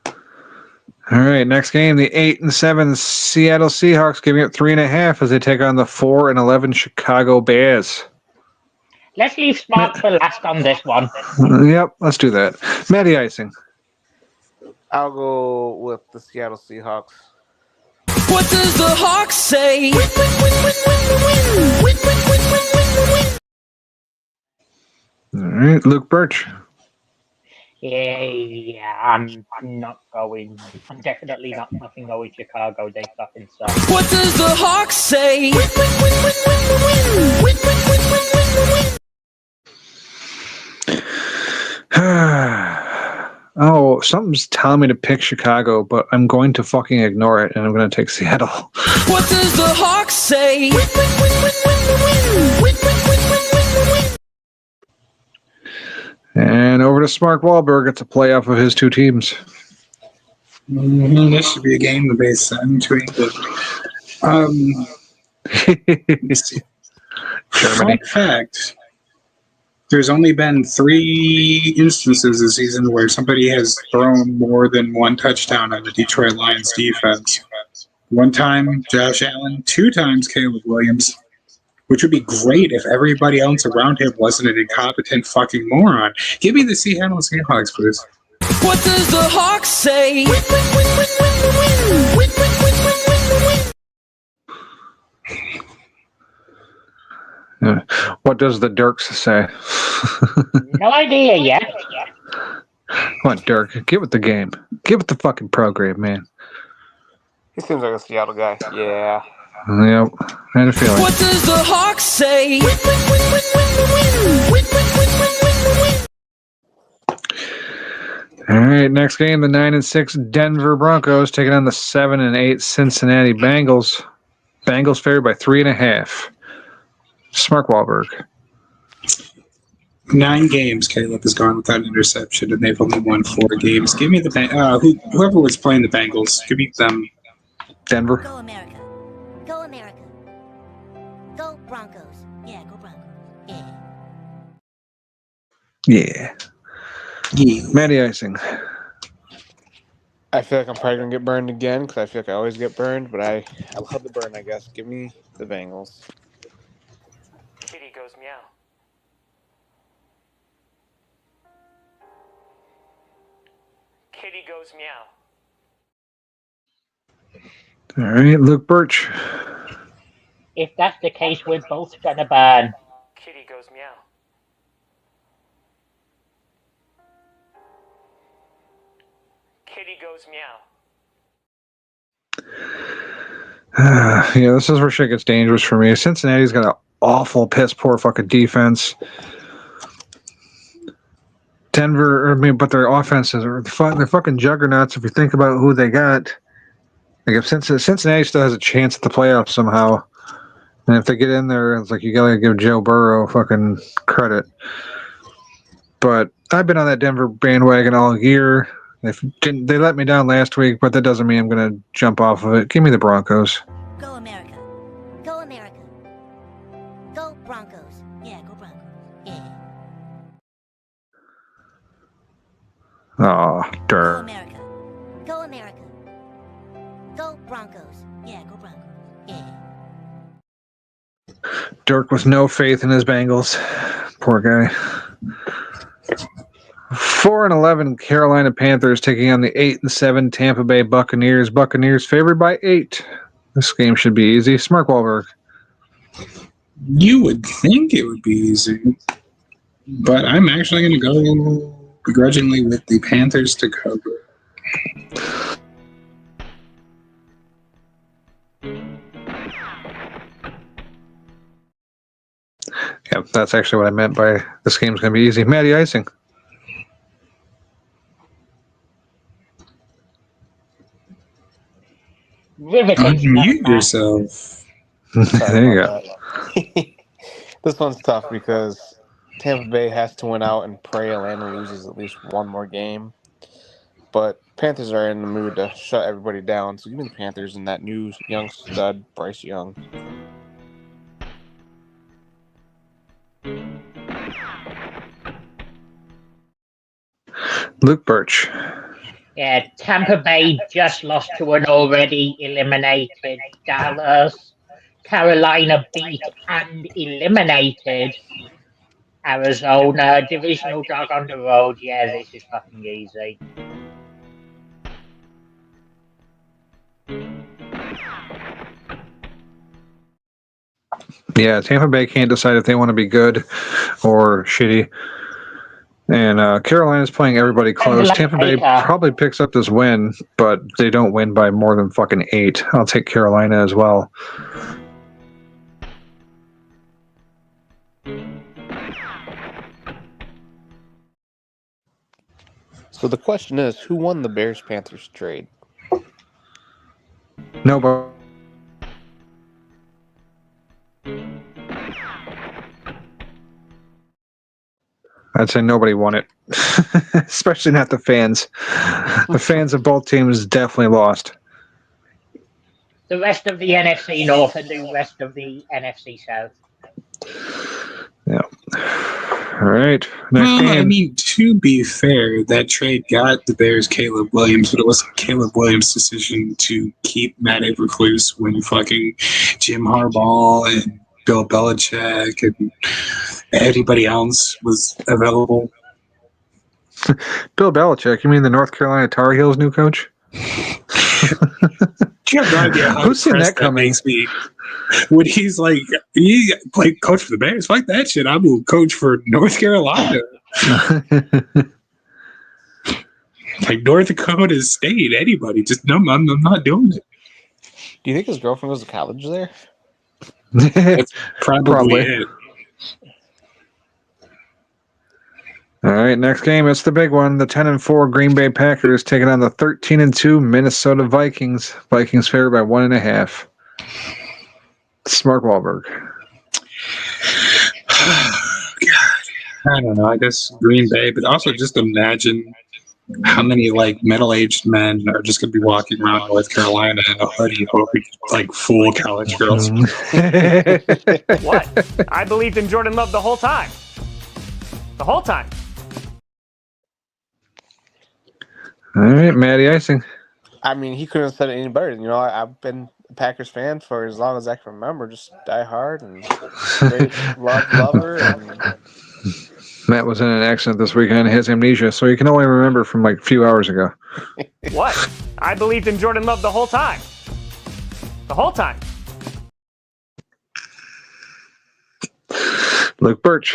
All right, next game, the 8-7 Seattle Seahawks giving it 3.5 as they take on the 4-11 Chicago Bears. Let's leave Smart for last on this one. Yep, let's do that. Matty Icing. I'll go with the Seattle Seahawks. What does the Hawk say? All right, Luke Birch. Yeah, I'm not going. I'm definitely not fucking going Chicago. They fucking suck. What does the Hawk say? Oh, something's telling me to pick Chicago, but I'm going to fucking ignore it, and I'm going to take Seattle. What does the Hawk say? And over to Mark Wahlberg. It's a playoff of his 2 teams. This should be a game the base 7 between Germany. Fun fact. There's only been 3 instances this season where somebody has thrown more than 1 touchdown on the Detroit Lions defense. 1 time, Josh Allen. 2 times, Caleb Williams. Which would be great if everybody else around him wasn't an incompetent fucking moron. Give me the Seattle Seahawks, please. What does the Hawk say? What does the Dirks say? No idea yet. Come on, Dirk. Get with the game. Get with the fucking program, man. He seems like a Seattle guy. Yeah. Yep. I had a feeling. What does the Hawk say? All right, next game, the 9-6 Denver Broncos taking on the 7-8 Cincinnati Bengals. Bengals favored by 3.5. Mark Wahlberg. 9 games, Caleb has gone without interception, and they've only won 4 games. Give me the whoever was playing the Bengals. Give me them. Denver. Go America. Go America. Go Broncos. Yeah, go Broncos. Yeah. Yeah. Matty Icing. I feel like I'm probably going to get burned again because I feel like I always get burned, but I love the burn, I guess. Give me the Bengals. Kitty goes meow. Kitty goes meow. All right, Luke Birch. If that's the case, we're both gonna burn. Kitty goes meow. Kitty goes meow. Yeah, this is where shit gets dangerous for me. Cincinnati's got an awful, piss poor fucking defense. Denver, but their offenses are they're fucking juggernauts. If you think about who they got, like if Cincinnati still has a chance at the playoffs somehow, and if they get in there, it's like you gotta give Joe Burrow fucking credit. But I've been on that Denver bandwagon all year. They let me down last week, but that doesn't mean I'm gonna jump off of it. Give me the Broncos. Go America. Go America. Go Broncos. Yeah, go Broncos. Yeah. Oh, Go dirt. America. Go America. Go Broncos. Yeah, go Broncos. Yeah. Dirk with no faith in his Bengals. Poor guy. 4-11 Carolina Panthers taking on the 8-7 Tampa Bay Buccaneers. Buccaneers favored by 8. This game should be easy. Mark Wahlberg. You would think it would be easy, but I'm actually going to go begrudgingly with the Panthers to cover. Yeah, that's actually what I meant by this game's going to be easy. Matty Icing. Riveting. Unmute yourself. There you go. This one's tough because Tampa Bay has to win out and pray Atlanta loses at least one more game. But Panthers are in the mood to shut everybody down. So give me the Panthers and that new young stud, Bryce Young. Luke Birch. Yeah, Tampa Bay just lost to an already eliminated Dallas. Carolina beat and eliminated Arizona. Divisional dog on the road. Yeah, this is fucking easy. Yeah, Tampa Bay can't decide if they want to be good or shitty. And Carolina's playing everybody close. Tampa Bay probably picks up this win, but they don't win by more than fucking 8. I'll take Carolina as well. So the question is, who won the Bears-Panthers trade? Nobody. I'd say nobody won it, especially not the fans. The fans of both teams definitely lost. The rest of the NFC North and the rest of the NFC South. Yeah. All right. Next game. I mean, to be fair, that trade got the Bears Caleb Williams, but it wasn't Caleb Williams' decision to keep Matt Eberflus when fucking Jim Harbaugh and Bill Belichick and everybody else was available. Bill Belichick? You mean the North Carolina Tar Heels new coach? You have no idea how Who's seen that coming? makes me. When he's like, he played coach for the Bears. Fuck that shit. I will coach for North Carolina. Like North Dakota State, anybody. Just no, I'm not doing it. Do you think his girlfriend goes to college there? That's probably it. All right, next game. It's the big one. The 10-4 Green Bay Packers taking on the 13-2 Minnesota Vikings. Vikings favored by 1.5. Mark Wahlberg. God, I don't know. I guess Green Bay, but also just imagine how many like middle-aged men are just going to be walking around North Carolina in a hoodie, hoping like full college girls. What? I believed in Jordan Love the whole time. The whole time. All right, Matty Icing. I mean, he couldn't have said it any better. You know, I've been a Packers fan for as long as I can remember. Just die hard and great lover. And Matt was in an accident this weekend. He has amnesia, so he can only remember from like a few hours ago. What? I believed in Jordan Love the whole time. The whole time. Luke Birch.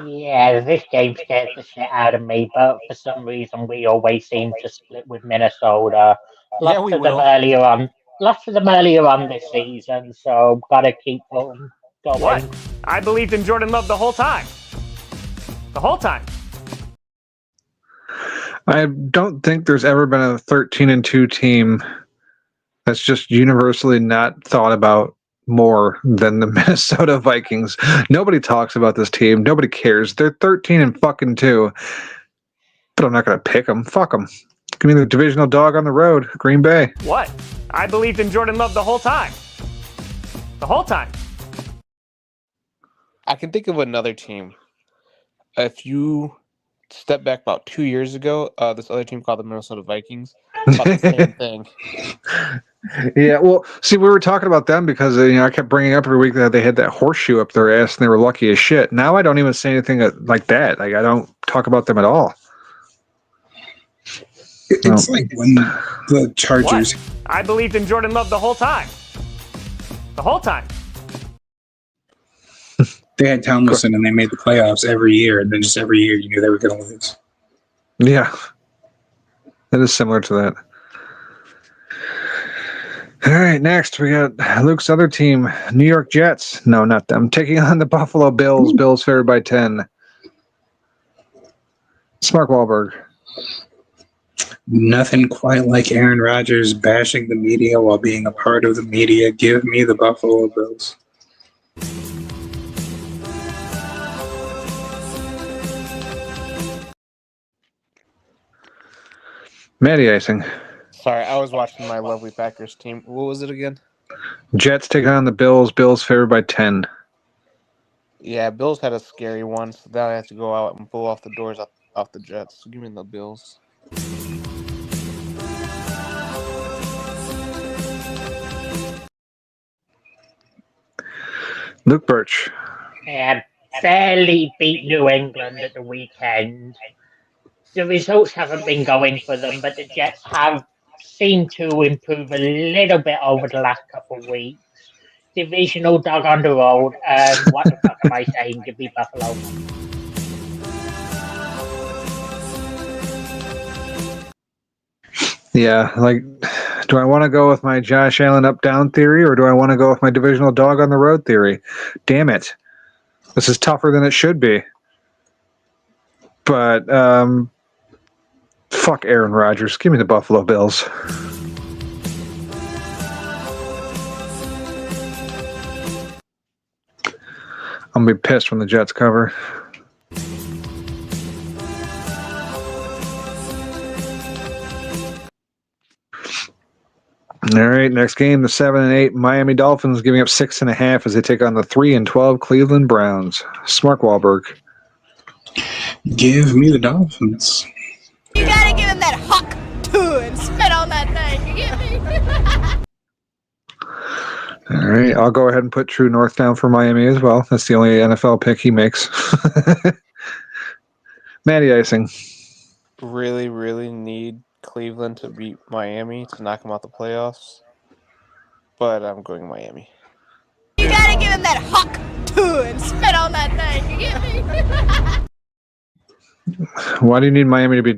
Yeah, this game scares the shit out of me, but for some reason we always seem to split with Minnesota. Yeah, Lots we of them will. earlier on this season, so gotta keep them going. What? I believed in Jordan Love the whole time. The whole time. I don't think there's ever been a 13-2 team that's just universally not thought about more than the Minnesota Vikings. Nobody talks about this team. Nobody cares. They're 13-2, but I'm not going to pick them. Fuck them. Give me the divisional dog on the road, Green Bay. What? I believed in Jordan Love the whole time. The whole time. I can think of another team. If you step back about 2 years ago, this other team called the Minnesota Vikings. About the same thing. Yeah, well, see, we were talking about them because I kept bringing up every week that they had that horseshoe up their ass and they were lucky as shit. Now I don't even say anything like that. Like I don't talk about them at all. It's like when the Chargers. What? I believed in Jordan Love the whole time. The whole time. They had Tomlinson and they made the playoffs every year, and then just every year you knew they were going to lose. Yeah, that is similar to that. All right, next we got Luke's other team, New York Jets. No, not them. Taking on the Buffalo Bills. Bills favored by 10. Mark Wahlberg. Nothing quite like Aaron Rodgers bashing the media while being a part of the media. Give me the Buffalo Bills. Matty Icing. Sorry, I was watching my lovely Packers team. What was it again? Jets taking on the Bills. Bills favored by 10. Yeah, Bills had a scary one, so now I have to go out and pull off the doors off the Jets. So give me the Bills. Luke Birch. And barely beat New England at the weekend. The results haven't been going for them, but the Jets have seemed to improve a little bit over the last couple of weeks. Divisional dog on the road. What the fuck am I saying? Give me Buffalo. Yeah, like, do I want to go with my Josh Allen up-down theory, or do I want to go with my divisional dog on the road theory? Damn it. This is tougher than it should be. But, fuck Aaron Rodgers. Give me the Buffalo Bills. I'm going to be pissed when the Jets cover. All right, next game, the 7-8 Miami Dolphins giving up 6.5 as they take on the 3-12 Cleveland Browns. Mark Wahlberg. Give me the Dolphins. You gotta give him that huck too and spit on that thing. You get me? All right, I'll go ahead and put True North down for Miami as well. That's the only NFL pick he makes. Matty Icing. Really, really need Cleveland to beat Miami to knock them out the playoffs. But I'm going Miami. You gotta give him that huck too and spit on that thing. You get me? Why do you need Miami to be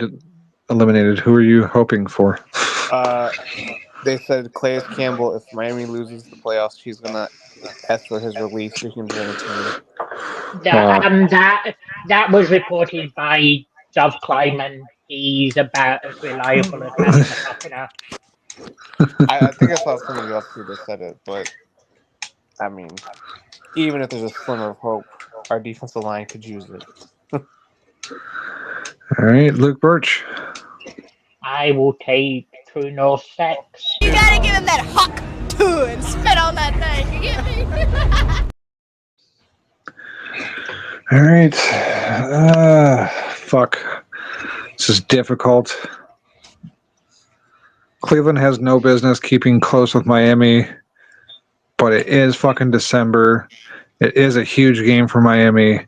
eliminated? Who are you hoping for? They said Calais Campbell, if Miami loses the playoffs, he's going to ask for his release so he can join the team. That was reported by Dov Kleiman. He's about as reliable as having a fucking up. I think I saw somebody else who just said it, but I mean, even if there's a slimmer of hope, our defensive line could use it. All right, Luke Birch. I will take True North 6. You gotta give him that huck too and spit on that thing. You get me? All right. Fuck. This is difficult. Cleveland has no business keeping close with Miami, but it is fucking December. It is a huge game for Miami,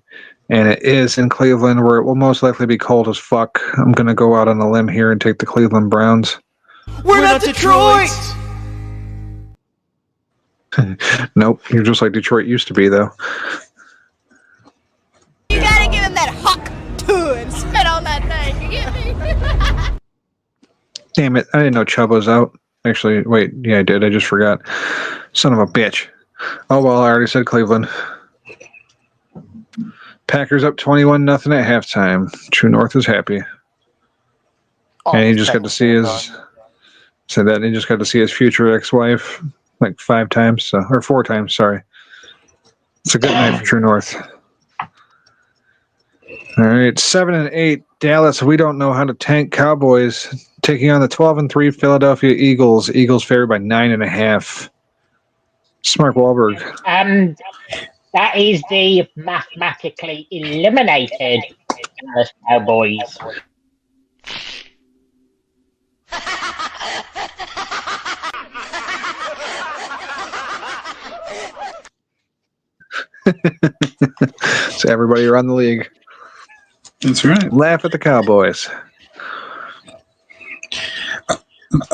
and it is in Cleveland where it will most likely be cold as fuck. I'm going to go out on a limb here and take the Cleveland Browns. We're not Detroit! Nope, you're just like Detroit used to be, though. on that thing. You get me? Damn it. I didn't know Chubb was out. Actually, wait. Yeah, I did. I just forgot. Son of a bitch. Oh, well, I already said Cleveland. Packers up 21-0 at halftime. True North is happy. And he just got to see his... Said that he just got to see his future ex-wife like 5 times. Or 4 times, sorry. It's a good night for True North. All right, 7-8 Dallas. We don't know how to tank Cowboys taking on the 12-3 Philadelphia Eagles. Eagles favored by 9.5. Smart Wahlberg. And that is the mathematically eliminated Dallas Cowboys. So everybody around the league. That's right. Laugh at the Cowboys.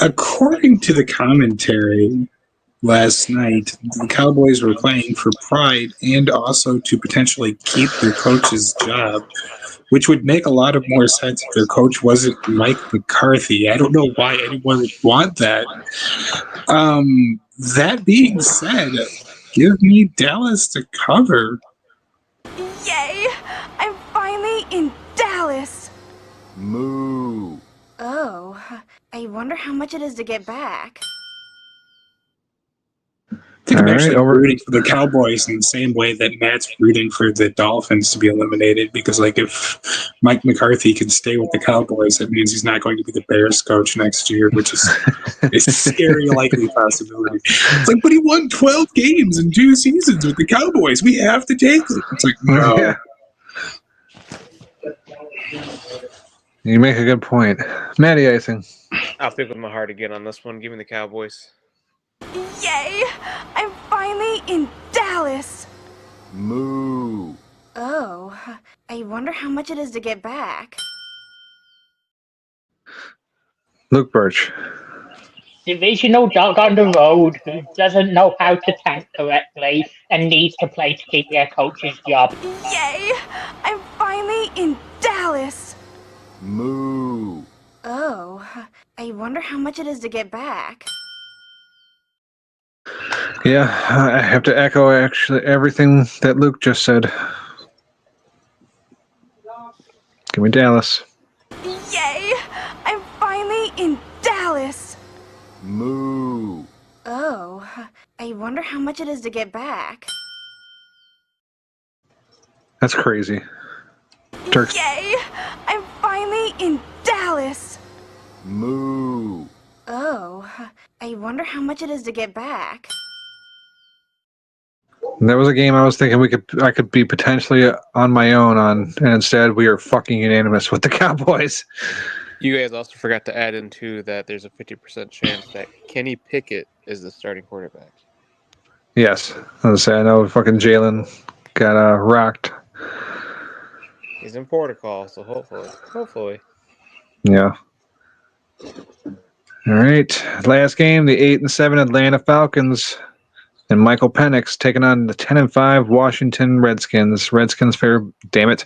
According to the commentary last night, the Cowboys were playing for pride and also to potentially keep their coach's job, which would make a lot of more sense if their coach wasn't Mike McCarthy. I don't know why anyone would want that. That being said, give me Dallas to cover. Yay! I'm finally in Dallas. Moo. Oh, I wonder how much it is to get back. I think I'm All right, actually over. rooting for the Cowboys in the same way that Matt's rooting for the Dolphins to be eliminated, because like if Mike McCarthy can stay with the Cowboys, that means he's not going to be the Bears coach next year, which is a scary likely possibility. It's like, but he won 12 games in 2 seasons with the Cowboys. We have to take it. It's like, no. Yeah. You make a good point. Matty Icing. I'll pick with my heart again on this one. Give me the Cowboys. Yay! I'm finally in Dallas. Moo. Oh, I wonder how much it is to get back. Luke Birch. Divisional dog on the road who doesn't know how to tank correctly and needs to play to keep their coach's job. Yay! I'm finally in Dallas. Moo. Oh, I wonder how much it is to get back. Yeah, I have to echo actually everything that Luke just said. Give me Dallas. Yay! I'm finally in Dallas. Moo. Oh, I wonder how much it is to get back. That's crazy. Turks. Yay! I'm finally in Dallas. Moo. Oh, I wonder how much it is to get back. That was a game I was thinking I could be potentially on my own on, and instead we are fucking unanimous with the Cowboys. You guys also forgot to add in too that there's a 50% chance that Kenny Pickett is the starting quarterback. Yes, I was saying I know fucking Jalen got rocked. He's in protocol, so hopefully. Yeah. All right, last game, the 8-7 Atlanta Falcons and Michael Penix taking on the 10-5 Washington Redskins. Redskins fair, damn it.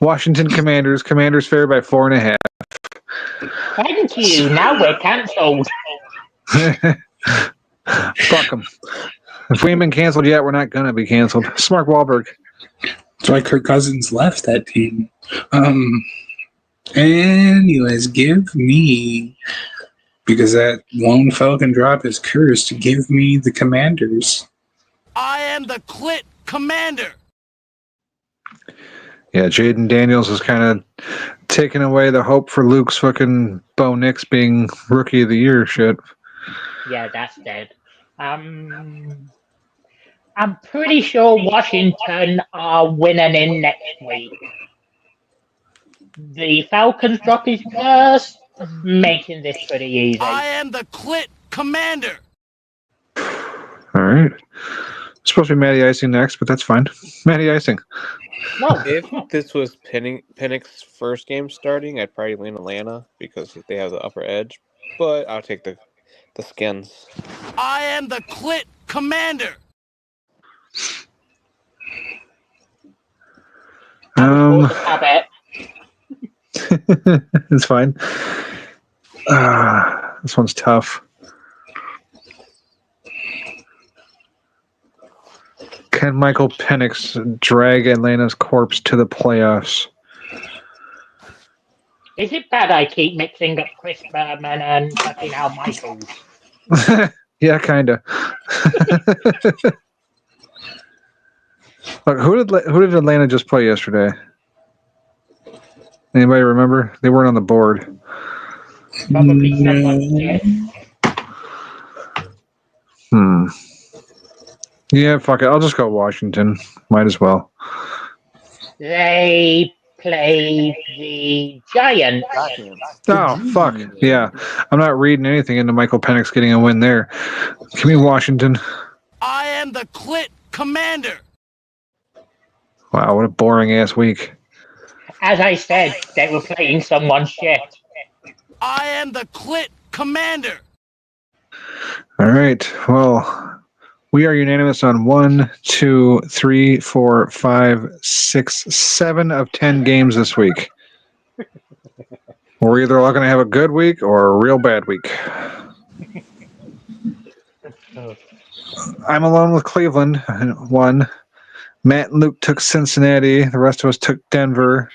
Washington Commanders. Commanders fair by 4.5. Thank you. Now we're cancelled. Fuck them. If we ain't been canceled yet, we're not gonna be canceled. Smart Wahlberg. That's why Kirk Cousins left that team. Anyways, give me, because that lone Falcon drop is cursed, give me the Commanders. I am the Clit Commander. Yeah, Jaden Daniels is kind of taking away the hope for Luke's fucking Bo Nix being Rookie of the Year shit. Yeah, that's dead. I'm pretty sure Washington are winning in next week. The Falcons drop is just making this pretty easy. I am the Clit Commander. All right. Supposed to be Matty Icing next, but that's fine. Matty Icing. No. If this was Penix's first game starting, I'd probably lean Atlanta because they have the upper edge. But I'll take the Skins. I am the Clit Commander. It's fine. This one's tough. Can Michael Penix drag Atlanta's corpse to the playoffs? Is it bad I keep mixing up Chris Berman and fucking Al Michaels? Yeah, kind of. Look, who did Atlanta just play yesterday? Anybody remember? They weren't on the board. Probably someone shit. Yeah, fuck it. I'll just go Washington. Might as well. They played the Giants. Oh, fuck. Yeah. I'm not reading anything into Michael Penix getting a win there. Give me Washington. I am the Clit Commander. Wow, what a boring ass week. As I said, they were playing someone shit. I am the Clit Commander. All right. Well, we are unanimous on 1, 2, 3, 4, 5, 6, 7 of 10 games this week. We're either all going to have a good week or a real bad week. I'm alone with Cleveland. 1. Matt and Luke took Cincinnati. The rest of us took Denver.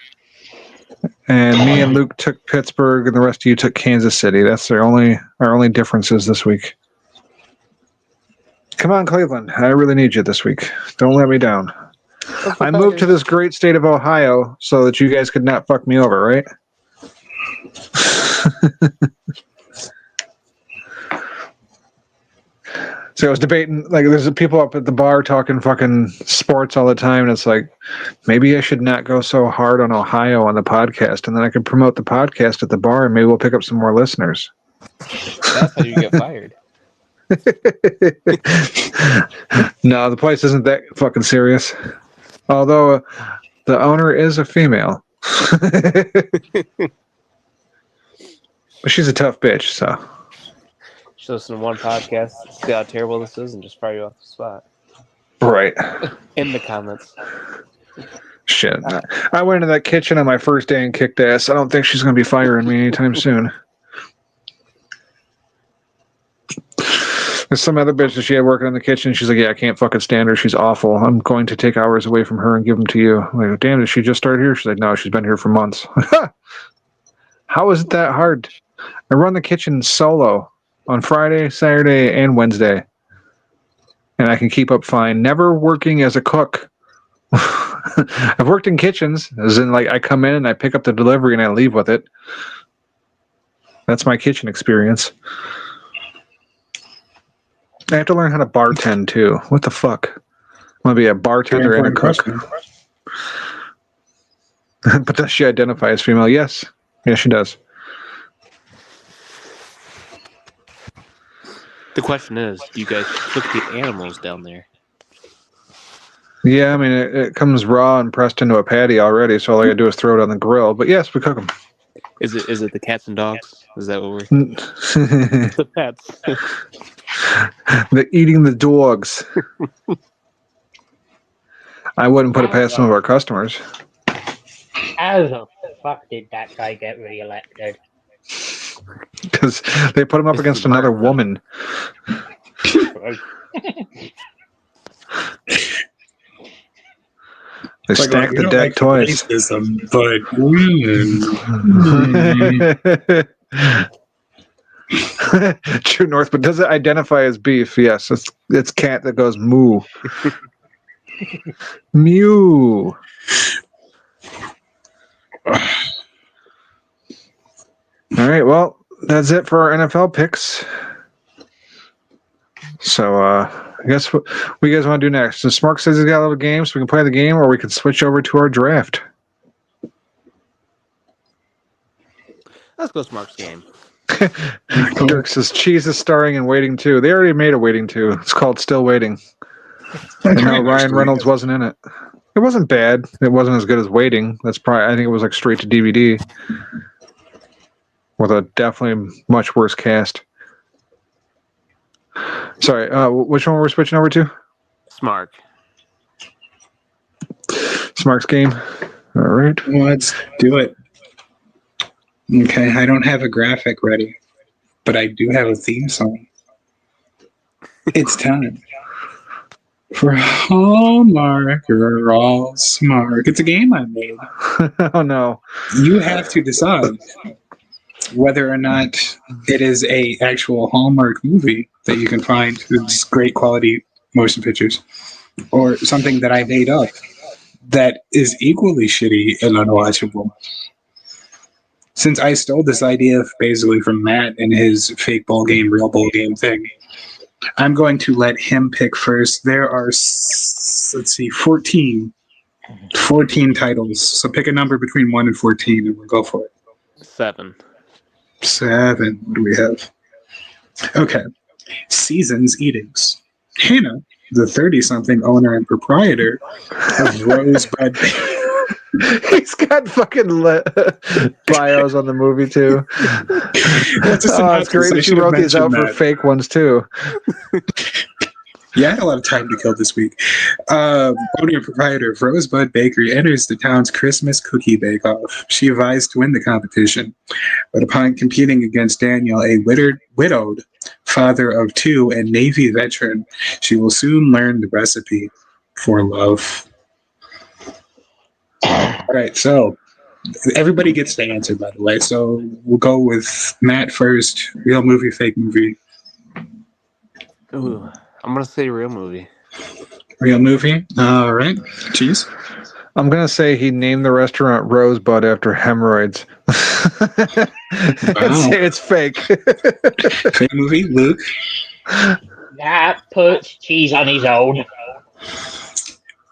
And me and Luke took Pittsburgh, and the rest of you took Kansas City. That's our only differences this week. Come on, Cleveland. I really need you this week. Don't let me down. I moved to this great state of Ohio so that you guys could not fuck me over, right? So I was debating, like, there's people up at the bar talking fucking sports all the time, and it's like, maybe I should not go so hard on Ohio on the podcast, and then I could promote the podcast at the bar, and maybe we'll pick up some more listeners. That's how you get fired. No, the place isn't that fucking serious. Although the owner is a female. But she's a tough bitch, so. Just listen to one podcast, see how terrible this is, and just fire you off the spot. Right. In the comments. Shit. I went into that kitchen on my first day and kicked ass. I don't think she's going to be firing me anytime soon. There's some other bitch that she had working in the kitchen. She's like, yeah, I can't fucking stand her. She's awful. I'm going to take hours away from her and give them to you. I'm like, damn, did she just start here? She's like, no, she's been here for months. How is it that hard? I run the kitchen solo on Friday, Saturday, and Wednesday. And I can keep up fine. Never working as a cook. I've worked in kitchens, as in, like, I come in and I pick up the delivery and I leave with it. That's my kitchen experience. I have to learn how to bartend, too. What the fuck? I'm going to be a bartender and a cook. But does she identify as female? Yes. Yes, she does. The question is, do you guys cook the animals down there? Yeah, I mean, it comes raw and pressed into a patty already, so all I gotta do is throw it on the grill. But yes, we cook them. Is it the cats and dogs? Is that what we're... The pets. They're eating the dogs. I wouldn't put it past some of our customers. How the fuck did that guy get reelected? Because they put him up against another woman. They stacked the deck twice. But True North, but does it identify as beef? Yes, it's cat that goes moo. Mew. All right, well, that's it for our NFL picks. So, I guess what you guys want to do next? So Smark says he's got a little game, so we can play the game, or we can switch over to our draft. Let's go Smark's game. Dirk says Cheese is starring in Waiting 2. They already made a Waiting 2. It's called Still Waiting. And no, Ryan Reynolds wasn't in it. It wasn't bad. It wasn't as good as Waiting. That's probably, I think it was like straight to DVD. With a definitely much worse cast. Sorry, which one were we switching over to? Smark. Smark's game. All right. Let's do it. Okay, I don't have a graphic ready, but I do have a theme song. It's time for Hallmark, you're all smart. It's a game I made. Oh no. You have to decide whether or not it is a actual Hallmark movie that you can find with great quality motion pictures, or something that I made up that is equally shitty and unwatchable. Since I stole this idea basically from Matt and his fake bowl game, real bowl game thing, I'm going to let him pick first. There are, let's see, 14 titles. So pick a number between 1 and 14 and we'll go for it. 7. 7. What do we have? Okay. Season's Eatings. Hannah, the 30-something owner and proprietor of Rosebud. He's got fucking bios on the movie too. It's great that you wrote these out for fake ones too. Yeah, I had a lot of time to kill this week. Owner and proprietor of Rosebud Bakery enters the town's Christmas cookie bake-off. She advised to win the competition, but upon competing against Daniel, a widowed father of 2 and Navy veteran, she will soon learn the recipe for love. All right, so everybody gets to answer, by the way. So we'll go with Matt first. Real movie, fake movie? Ooh, I'm going to say real movie. Real movie? All right. Cheese? I'm going to say he named the restaurant Rosebud after hemorrhoids. It's fake. Fake movie? Luke? That puts Cheese on his own.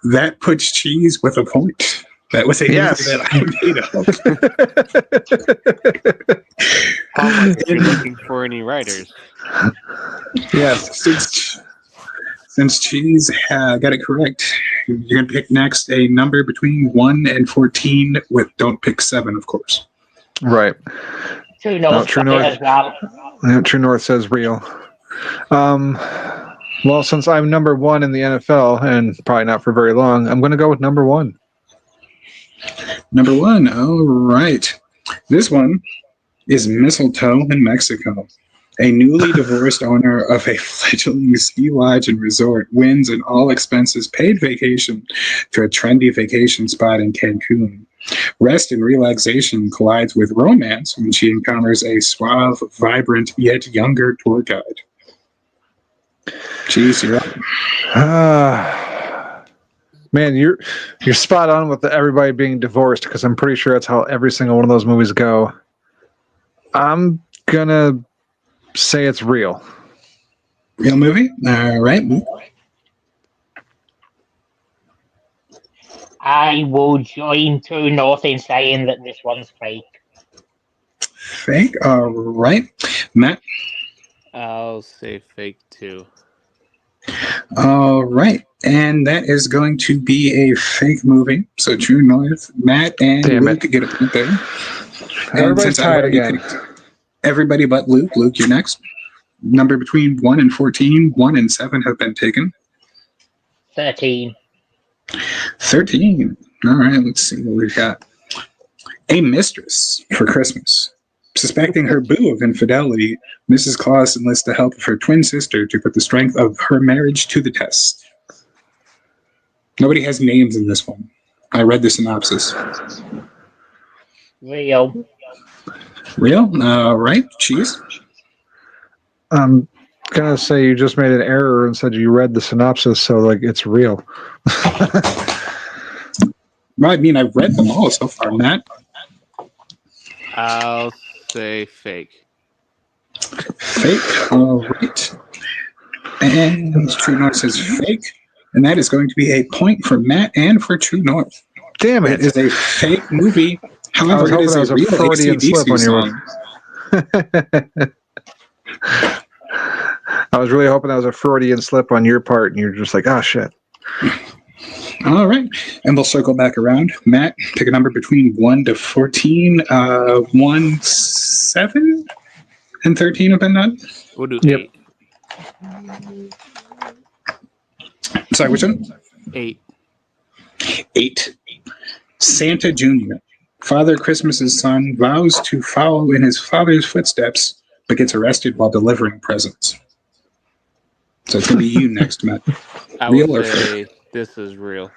That puts Cheese with a point. That was a movie that I made up. If you're looking for any writers. Yes. Since Cheese got it correct, you're going to pick next a number between 1 and 14. Don't pick 7, of course. Right. True North, True North as well. Yeah, True North says real. Well, since I'm number 1 in the NFL, and probably not for very long, I'm going to go with number 1. Number 1. All right. This one is Mistletoe in Mexico. A newly divorced owner of a fledgling ski lodge and resort wins an all-expenses paid vacation to a trendy vacation spot in Cancun. Rest and relaxation collides with romance when she encounters a suave, vibrant, yet younger tour guide. Jeez, you're up. Man, you're spot on with everybody being divorced, because I'm pretty sure that's how every single one of those movies go. I'm gonna say it's real. Real movie? All right. I will join True North in saying that this one's fake. Fake? All right. Matt? I'll say fake too. All right. And that is going to be a fake movie. So True North, Matt, and Luke get a point there. Everybody's tied again. Everybody but Luke. Luke, you're next. Number between 1 and 14. 1 and 7 have been taken. 13. 13. All right, let's see what we've got. A mistress for Christmas. Suspecting her boo of infidelity, Mrs. Claus enlists the help of her twin sister to put the strength of her marriage to the test. Nobody has names in this one. I read the synopsis. Real. Real? All right. Cheese? I'm gonna say you just made an error and said you read the synopsis, so like it's real. Well, I mean, I've read them all so far, Matt. I'll say fake. Fake? All right. And True North says fake. And that is going to be a point for Matt and for True North. Damn it. It is a fake movie. However, it is a real Freudian slip on song. I was really hoping that was a Freudian slip on your part, and you're just like, oh, shit. All right. And we'll circle back around. Matt, pick a number between 1 to 14. 1, 7, and 13 have been done? We'll do 8. Sorry, which one? 8. 8. Santa Jr. Father Christmas's son vows to follow in his father's footsteps, but gets arrested while delivering presents. So it's going to be you next, Matt. I Real or would fake? say this is real.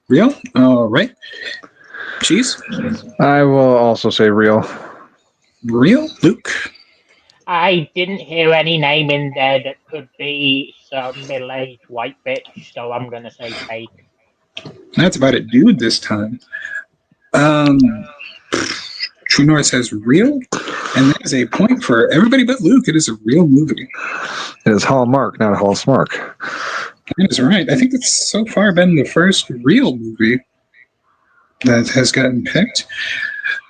Real? All right. Cheese? I will also say real. Real? Luke? I didn't hear any name in there that could be some middle-aged white bitch, so I'm gonna say fake. That's about a dude this time. True North says real, and that is a point for everybody but Luke. It is a real movie. It is Hallmark, not Hallsmark. That is right. I think it's so far been the first real movie that has gotten picked.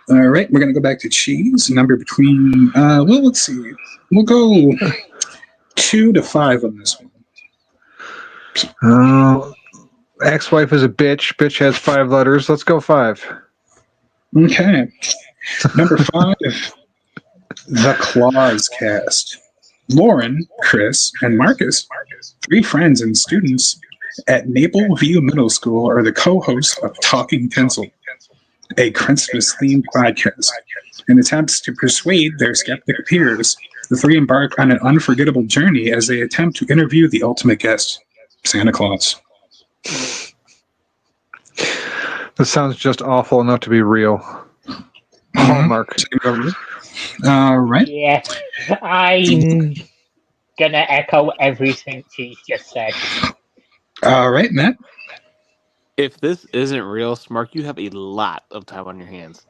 All right, we're going to go back to cheese. Number between, well, let's see. We'll go 2 to 5 on this one. Ex-wife is a bitch. Bitch has 5 letters. Let's go 5. Okay. Number 5, The Claus cast. Lauren, Chris, and Marcus, 3 friends and students at Maple View Middle School, are the co-hosts of Talking Tinsel, a Christmas-themed podcast. In attempts to persuade their skeptic peers, the 3 embark on an unforgettable journey as they attempt to interview the ultimate guest, Santa Claus. This sounds just awful enough to be real. Hallmark. All right. Yeah, I'm gonna echo everything she's just said. All right, Matt. If this isn't real, Smark, you have a lot of time on your hands.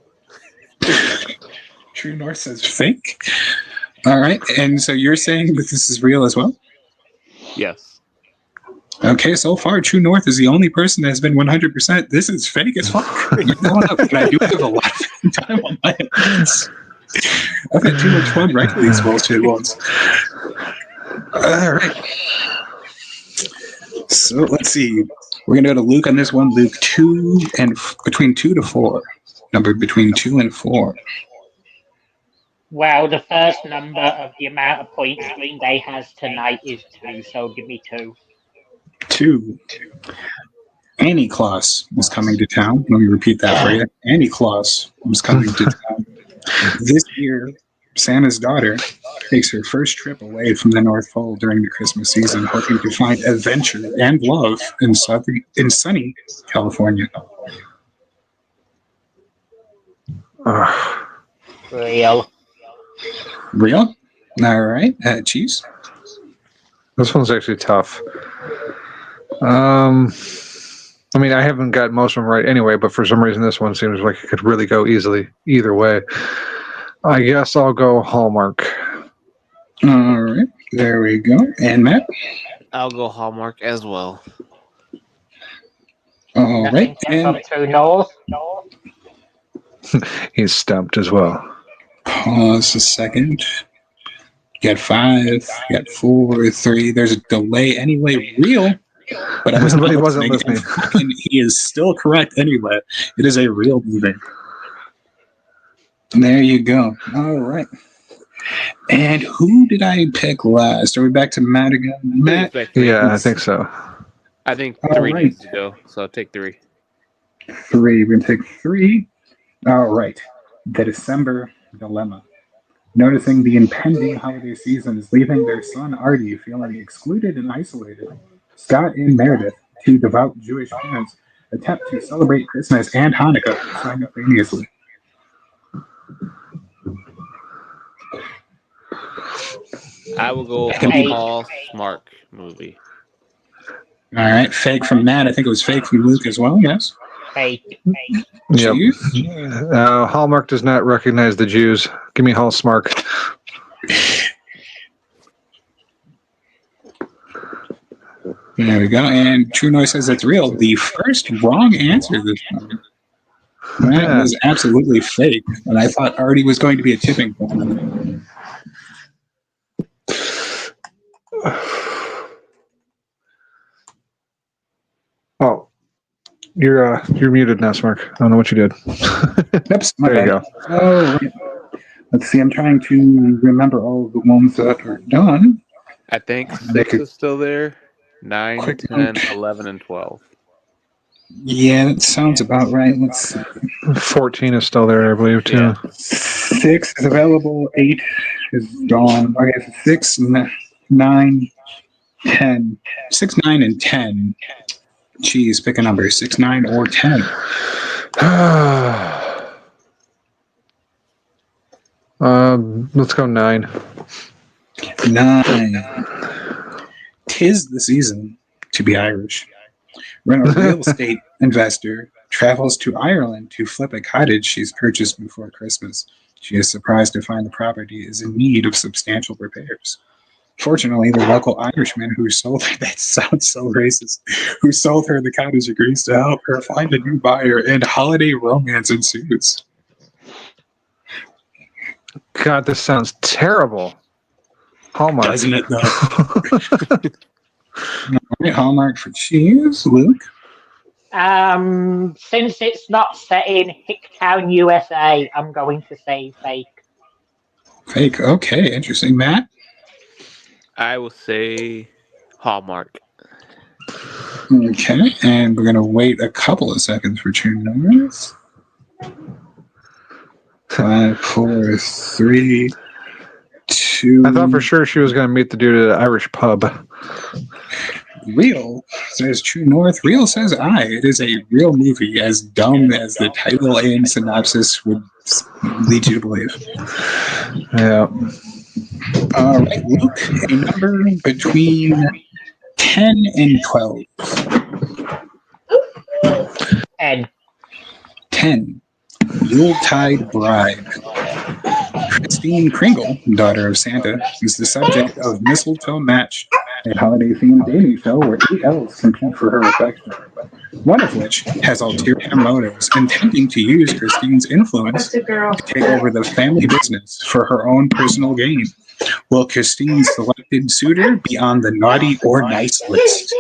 True North says fake. All right, and so you're saying that this is real as well? Yes. Okay, so far, True North is the only person that has been 100%. This is fake as fuck. You're going up, and I do have a lot of time on my hands. I've had too much fun writing these bullshit ones. All right. So let's see. We're going to go to Luke on this one. Luke, between 2 to 4. Number between 2 and 4. Well, the first number of the amount of points Green Day has tonight is 2, so give me 2. 2. Annie Claus is coming to town. Let me repeat that for you. Annie Claus was coming to town. This year, Santa's daughter takes her first trip away from the North Pole during the Christmas season, hoping to find adventure and love in sunny California. Real. Real? All right. Cheese? This one's actually tough. I mean, I haven't got most of them right anyway, but for some reason this one seems like it could really go easily either way. I guess I'll go Hallmark. All right. There we go. And Matt? I'll go Hallmark as well. All right. And True North. He's stumped as well. Pause a second. You got 5, you got 4, 3. There's a delay anyway. Real. But I was But he wasn't listening. And he is still correct anyway. It is a real movie. There you go. All right. And who did I pick last? Are we back to Matt again? Matt? Yeah, I think so. I think All 3 right. needs to go, so I'll take 3. 3. We're going to take 3. All right. The December Dilemma. Noticing the impending holiday season is leaving their son Artie feeling excluded and isolated, Scott and Meredith, 2 devout Jewish parents, attempt to celebrate Christmas and Hanukkah simultaneously. I will go Hallmark movie. All right, fake from Matt. I think it was fake from Luke as well, yes? Fake. Yep. Hallmark does not recognize the Jews. Give me Hallmark. There we go. And True Noise says that's real. The first wrong answer this time. That was absolutely fake. And I thought Artie was going to be a tipping point. Oh, you're muted now, Smark. I don't know what you did. Oops, There you go. Oh, right. Let's see. I'm trying to remember all of the ones that are done. I think 6 is still there. 9, 10, 11, and 12. Yeah, that sounds about right. Let's see. 14 is still there, I believe, too. Yeah. 6 is available. 8 is gone. Okay, 6, 9, 10. 6, 9, and 10. Cheese, pick a number. 6, 9, or 10. Let's go 9. 9. 'Tis the season to be Irish. When a real estate investor travels to Ireland to flip a cottage she's purchased before Christmas, she is surprised to find the property is in need of substantial repairs. Fortunately, the local Irishman who sold her, that sounds so racist, who sold her the cottage agrees to help her find a new buyer, and holiday romance ensues. God, this sounds terrible. Hallmark. Doesn't it, though? All right, Hallmark for cheese. Luke? Since it's not set in Hicktown, USA, I'm going to say fake. Fake. Okay, interesting. Matt? I will say Hallmark. Okay, and we're going to wait a couple of seconds for true numbers. 5, 4, 3, 2. I thought for sure she was going to meet the dude at an Irish pub. Real says True North. Real says I. It is a real movie, as dumb as the title and synopsis would lead you to believe. Yeah. All right, Luke, a number between 10 and 12. And 10. Yuletide Bride. Christine Kringle, daughter of Santa, is the subject of Mistletoe Match, a holiday-themed dating show where 8 elves compete for her affection. One of which has ulterior motives, intending to use Christine's influence to take over the family business for her own personal gain. Will Christine's selected suitor be on the naughty or nice list?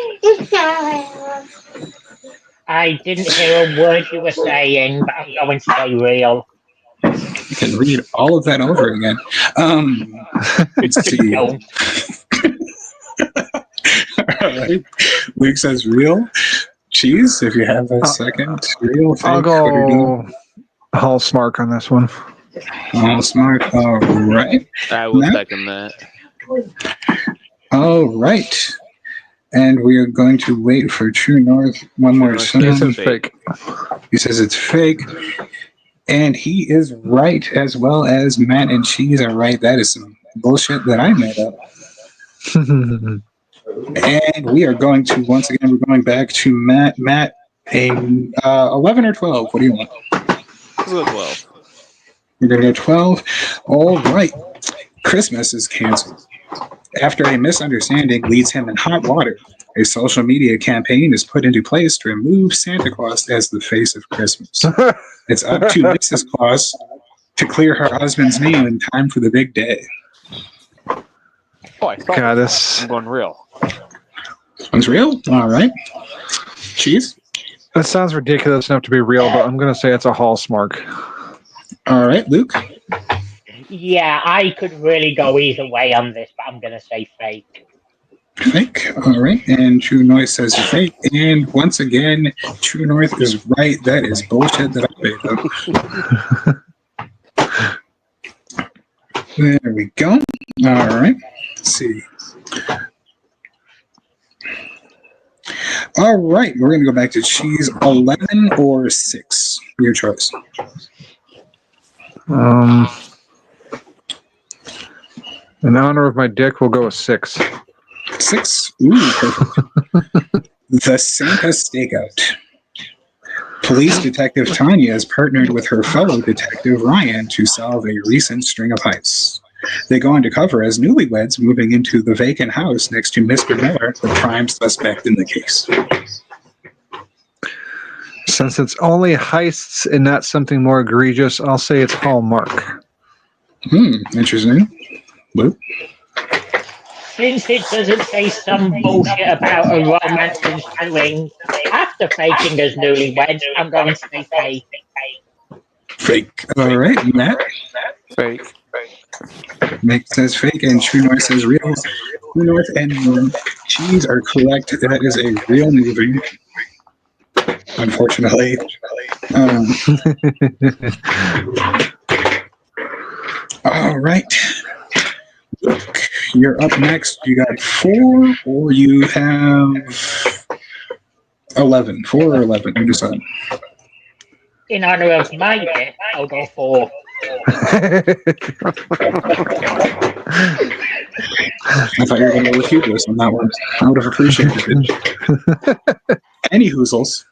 I didn't hear a word you were saying, but I'm going to say real. You can read all of that over again. Let's see. All right. Luke says real. Cheese, if you have a second. Real. I'll go Hallmark on this one. Hallmark. All right. I will second that. All right. And we are going to wait for True North one more time. He says fake. He says it's fake. And he is right, as well as Matt and Cheese are right. That is some bullshit that I made up. And we are going to, once again, we're going back to Matt. Matt, 11 or 12? What do you want? Let's go 12. We're going to go 12. All right. Christmas is canceled. After a misunderstanding leads him in hot water, a social media campaign is put into place to remove Santa Claus as the face of Christmas. It's up to Mrs. Claus to clear her husband's name in time for the big day. Oh, I thought God, this... I'm going real. This one's real? All right. Cheese? That sounds ridiculous enough to be real, but I'm going to say it's a Hallmark. All right, Luke? Yeah, I could really go either way on this, but I'm going to say fake. Fake. All right. And True North says fake. And once again, True North is right. That is bullshit that I made up. There we go. All right. Let's see. All right. We're going to go back to Cheese. 11 or 6. Your choice. In honor of my dick, we'll go with 6. 6? Ooh, perfect. The Santa Stakeout. Police Detective Tanya has partnered with her fellow detective Ryan to solve a recent string of heists. They go undercover as newlyweds moving into the vacant house next to Mr. Miller, the prime suspect in the case. Since it's only heists and not something more egregious, I'll say it's Hallmark. Interesting. Luke? Since it doesn't say some bullshit about a romance ensuing after faking as newlyweds, I'm going to say fake. Fake. All right, Matt? Fake. Mick says fake, and True North says real. True North and Cheese are correct. That is a real movie. unfortunately. All right. Look, you're up next. You got 4 or you have 11. 4 or 11. You decide. In honor of my day, I'll go 4. I thought you were going to refute this on that one. I would have appreciated it. Any hoozles.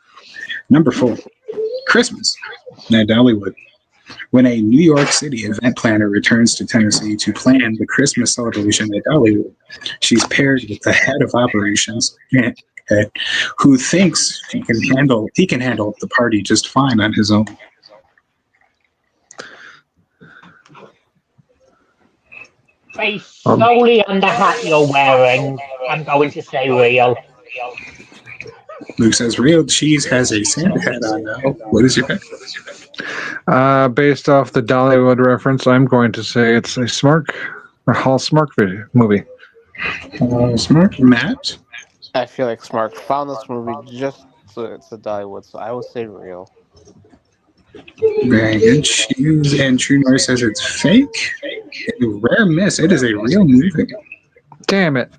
Number 4. Christmas at Dollywood. When a New York City event planner returns to Tennessee to plan the Christmas celebration at Dollywood, she's paired with the head of operations, who thinks he can handle the party just fine on his own. Based solely on the hat you're wearing, I'm going to say real. Luke says real cheese has a Santa hat on now. What is your pick? Based off the Dollywood reference, I'm going to say it's a Hall Smark movie. Smark, Matt? I feel like Smark found this movie just so it's a Dollywood, so I would say real. Very good. Cheese and True North says it's fake. A rare miss. It is a real movie. Damn it.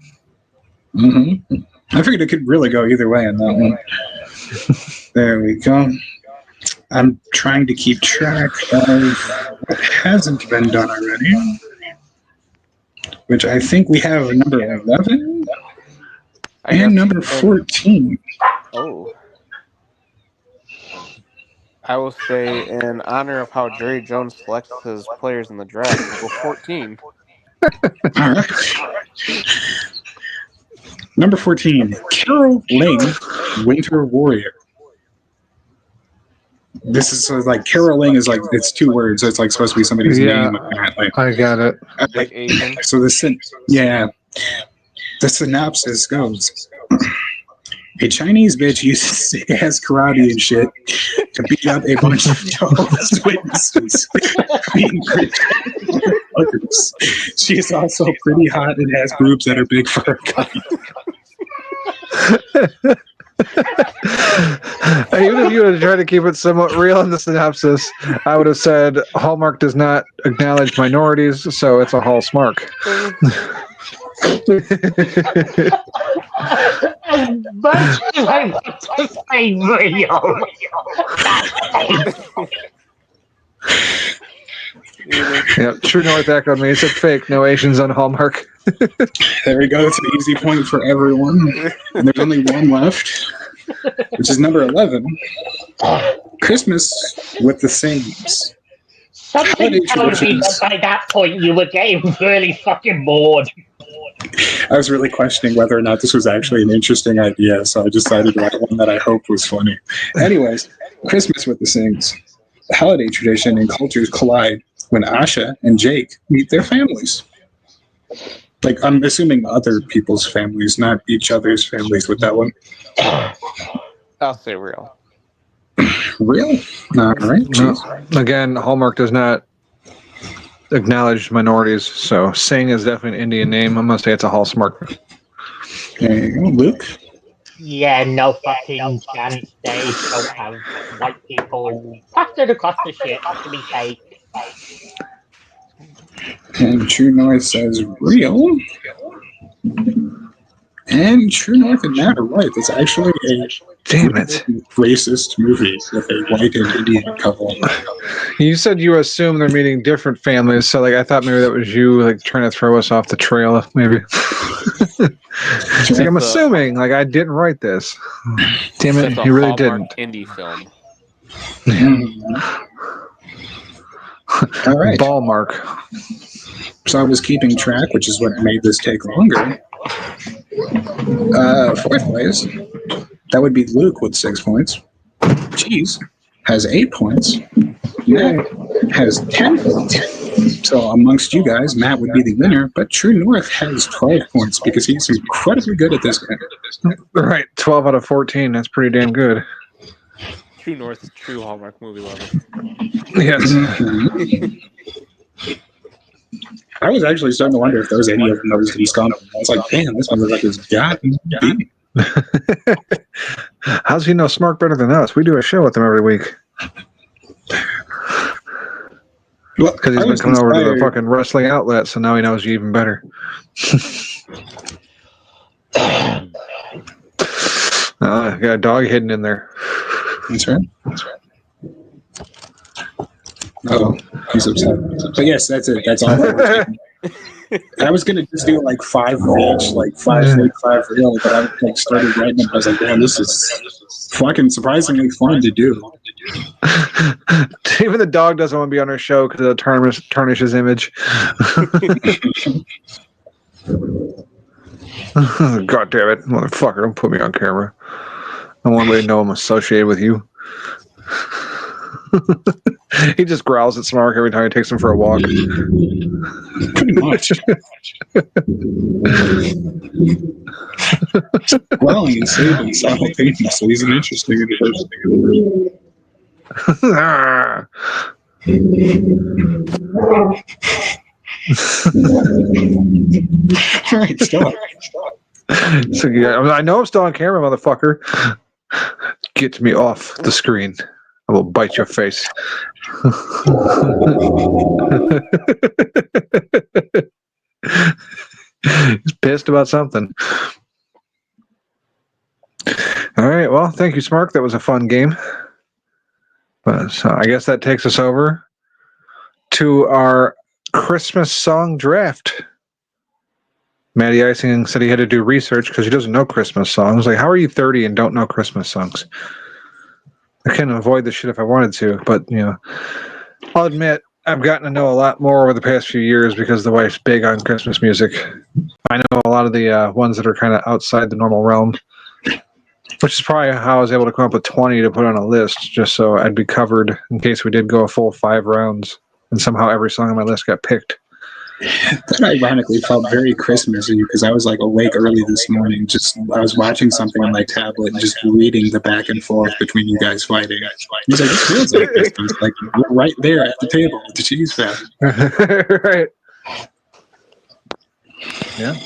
Mm-hmm. I figured it could really go either way on that one. There we go. I'm trying to keep track of what hasn't been done already, which I think we have number 11 and number 14. Oh. I will say, in honor of how Jerry Jones selects his players in the draft, we'll go 14. All right. Number 14, Carol Ling, Winter Warrior. This is like Carol Ling is like it's 2 words. So it's like supposed to be somebody's name. Apparently. I got it. So the synopsis goes: a Chinese bitch uses sick-ass karate and shit to beat up a bunch of Jehovah's Witnesses. She is also pretty hot and has boobs that are big for her kind. Even if you would have tried to keep it somewhat real in the synopsis, I would have said Hallmark does not acknowledge minorities, so it's a Hall Smark. But I want to say real. Yep, True North echoed me. He said fake, no Asians on Hallmark. There we go. It's an easy point for everyone. And there's only one left, which is number 11. Christmas with the Saints. Something tells me that by that point you were getting really fucking bored. I was really questioning whether or not this was actually an interesting idea, so I decided to write one that I hoped was funny. Anyways, Christmas with the Saints. The holiday tradition and cultures collide when Asha and Jake meet their families. Like, I'm assuming other people's families, not each other's families with that one. I'll say real. Real? All right. No. Again, Hallmark does not acknowledge minorities, so Singh is definitely an Indian name. I'm going to say it's a Hall Smark. There you go. Luke? Yeah, no fucking chance. They don't have white people plastered across the shit to be fake. And True North says real. And True North and Matt are right. It's actually a racist movie with a white and Indian couple. You said you assume they're meeting different families, so like I thought maybe that was you like trying to throw us off the trail, maybe. Like, I'm assuming, like I didn't write this. Damn it, you really didn't. Indie film. All right. Ball mark. So I was keeping track, which is what made this take longer. Fourth place, that would be Luke with 6 points. Cheese has 8 points. Matt has 10 points. So amongst you guys, Matt would be the winner, but True North has 12 points because he's incredibly good at this game. Right, 12 out of 14. That's pretty damn good. True North is true Hallmark movie lover. Yes. I was actually starting to wonder if there was any of them that was going to be gone. I was like, damn, this one looks like it's got to be. How's he know Smart better than us? We do a show with him every week. Well, Because he's been coming over to the fucking wrestling outlet, so now he knows you even better. Got a dog hidden in there. That's right. Oh, he's upset. But yes, that's it. That's all. I was gonna just do like 5 of each, like 5 fake, 5 real, but I like started writing them. I was like, damn, this is fucking surprisingly fun to do. Even the dog doesn't want to be on our show because it'll tarnish his image. God damn it, motherfucker! Don't put me on camera. I want anybody to know I'm associated with you. He just growls at Smark every time he takes him for a walk. Pretty much. Growling and saving simultaneously is an interesting person. All right, stop. So, yeah, I know I'm still on camera, motherfucker. Get me off the screen. I will bite your face. He's pissed about something. All right, well, thank you, Smark. That was a fun game. So I guess that takes us over to our Christmas song draft. Matty Icing said he had to do research because he doesn't know Christmas songs. Like, how are you 30 and don't know Christmas songs? I couldn't avoid this shit if I wanted to, but, you know, I'll admit I've gotten to know a lot more over the past few years because the wife's big on Christmas music. I know a lot of the ones that are kind of outside the normal realm, which is probably how I was able to come up with 20 to put on a list, just so I'd be covered in case we did go a full 5 rounds and somehow every song on my list got picked. That ironically felt very Christmassy because I was like awake early this morning. I was watching something on my tablet and just reading the back and forth between you guys fighting. I was like, this feels like Christmas. Like, we're right there at the table with the cheese fest. Right. Yeah.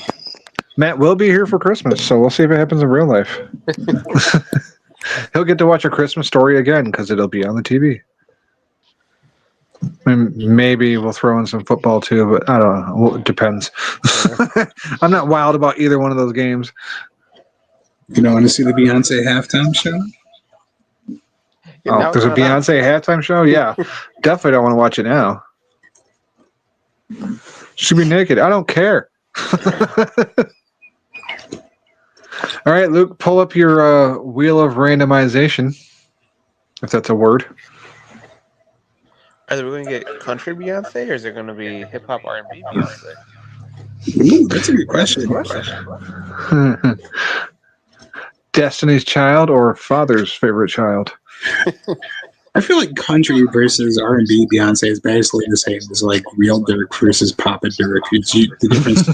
Matt will be here for Christmas, so we'll see if it happens in real life. He'll get to watch A Christmas Story again because it'll be on the TV. I mean, maybe we'll throw in some football too, but I don't know. Well, it depends. I'm not wild about either one of those games. You don't want to see the Beyonce halftime show? Oh, there's a Beyonce halftime show? Yeah. Definitely don't want to watch it now. She'll be naked. I don't care. All right, Luke, pull up your wheel of randomization, if that's a word. Are we going to get country Beyonce, or is it going to be hip hop R&B Beyonce? Ooh, that's a good question. Destiny's Child or Father's favorite child? I feel like country versus R&B Beyonce is basically the same as like real Dirk versus Papa Dirk. The difference.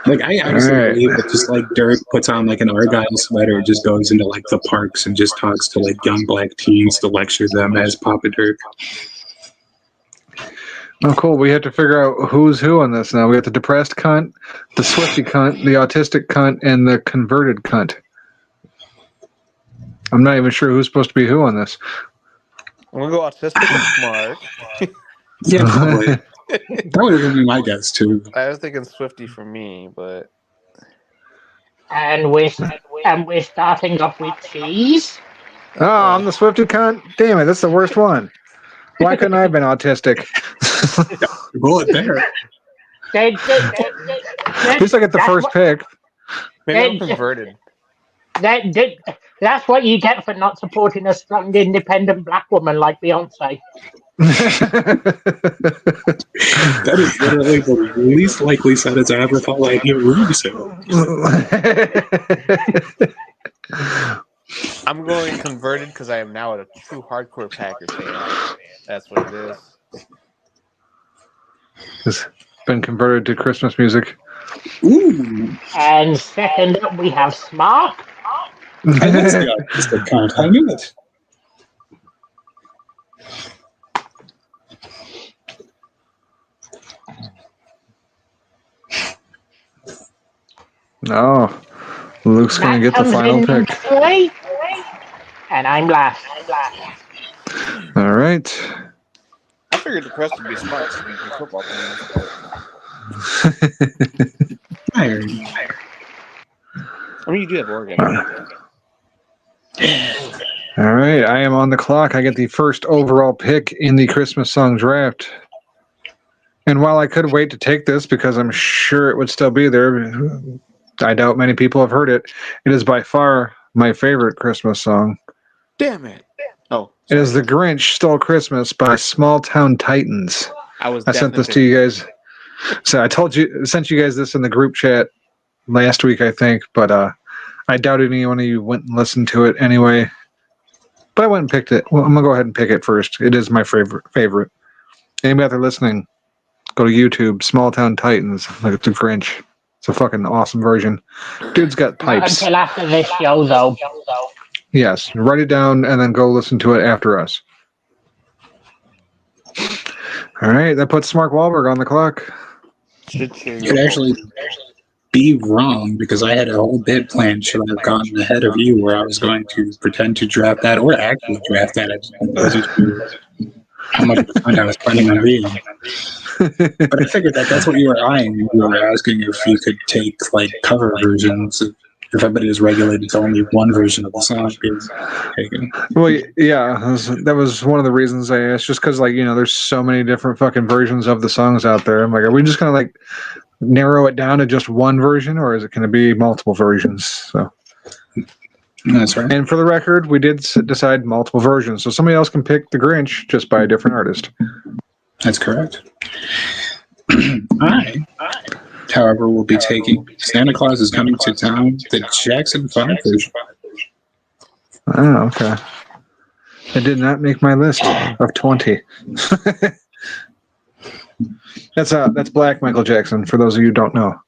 Like, I honestly believe that just like Dirk puts on like an Argyle sweater, just goes into like the parks and just talks to like young black teens to lecture them as Papa Dirk. Oh, cool. We have to figure out who's who on this now. We got the depressed cunt, the Swifty cunt, the autistic cunt, and the converted cunt. I'm not even sure who's supposed to be who on this. I'm going to go autistic and smart. Yeah, probably. That would have been my guess too. I was thinking Swifty for me, but and we're starting off with cheese. Oh, I'm the Swifty cunt. Damn it, that's the worst one. Why couldn't I have been autistic? Bullet there. At least I get the first pick. Maybe I'm converted. That's what you get for not supporting a strong, independent black woman like Beyonce. That is literally the least likely sentence I ever thought I'd hear Ruby say. I'm going converted because I am now a true hardcore Packer fan. That's what it is. It's been converted to Christmas music. Ooh. And second up, we have Smart. That's the autistic count. I knew it. No. Luke's going to Matt get the comes final in pick. number 3, and I'm last. All right. I figured the press would be smart to make football teams, but Tired. I mean, you do have Oregon. All right. I am on the clock. I get the first overall pick in the Christmas song draft. And while I could wait to take this because I'm sure it would still be there, I doubt many people have heard it. It is by far my favorite Christmas song. Damn it. Oh, It is The Grinch Stole Christmas by Small Town Titans. I sent this to you guys. So I sent you guys this in the group chat last week, I think, but I doubt any one of you went and listened to it anyway. But I went and picked it. Well, I'm going to go ahead and pick it first. It is my favorite. Anybody out there listening, go to YouTube, Small Town Titans. Look at The Grinch. It's a fucking awesome version. Dude's got pipes. Not until after this show, though. Yes, write it down and then go listen to it after us. All right, that puts Mark Wahlberg on the clock. It could actually be wrong because I had a whole bit planned. Should I have gotten ahead of you where I was going to pretend to draft that or actually draft that? How much time I was planning on reading. But I figured that's what you were eyeing. You were asking if you could take like cover versions. If everybody was regulated to only one version of the song being taken. Well, yeah, that was one of the reasons I asked. Just because, like, there's so many different fucking versions of the songs out there. I'm like, are we just gonna like narrow it down to just one version, or is it going to be multiple versions? So. That's right. And for the record, we did decide multiple versions, so somebody else can pick The Grinch just by a different artist. That's correct. I, however, will be taking Santa Claus is Coming to Town, the Jackson 5 version. Oh, okay. It did not make my list of 20. That's Black Michael Jackson, for those of you who don't know.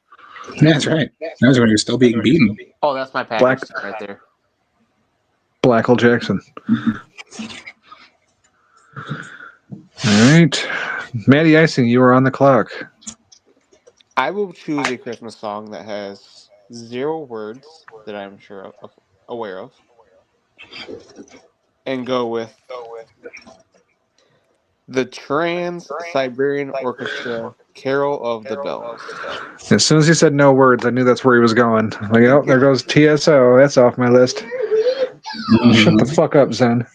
That's right. That was when he was still being beaten. Oh, that's my package right there. Blackle Jackson. All right. Maddie Icing, you are on the clock. I will choose a Christmas song that has 0 words that I'm aware of, and go with the Trans-Siberian Orchestra, Carol of the Bells. As soon as he said no words, I knew that's where he was going. Like, oh, there goes TSO. That's off my list. Shut the fuck up, Zen.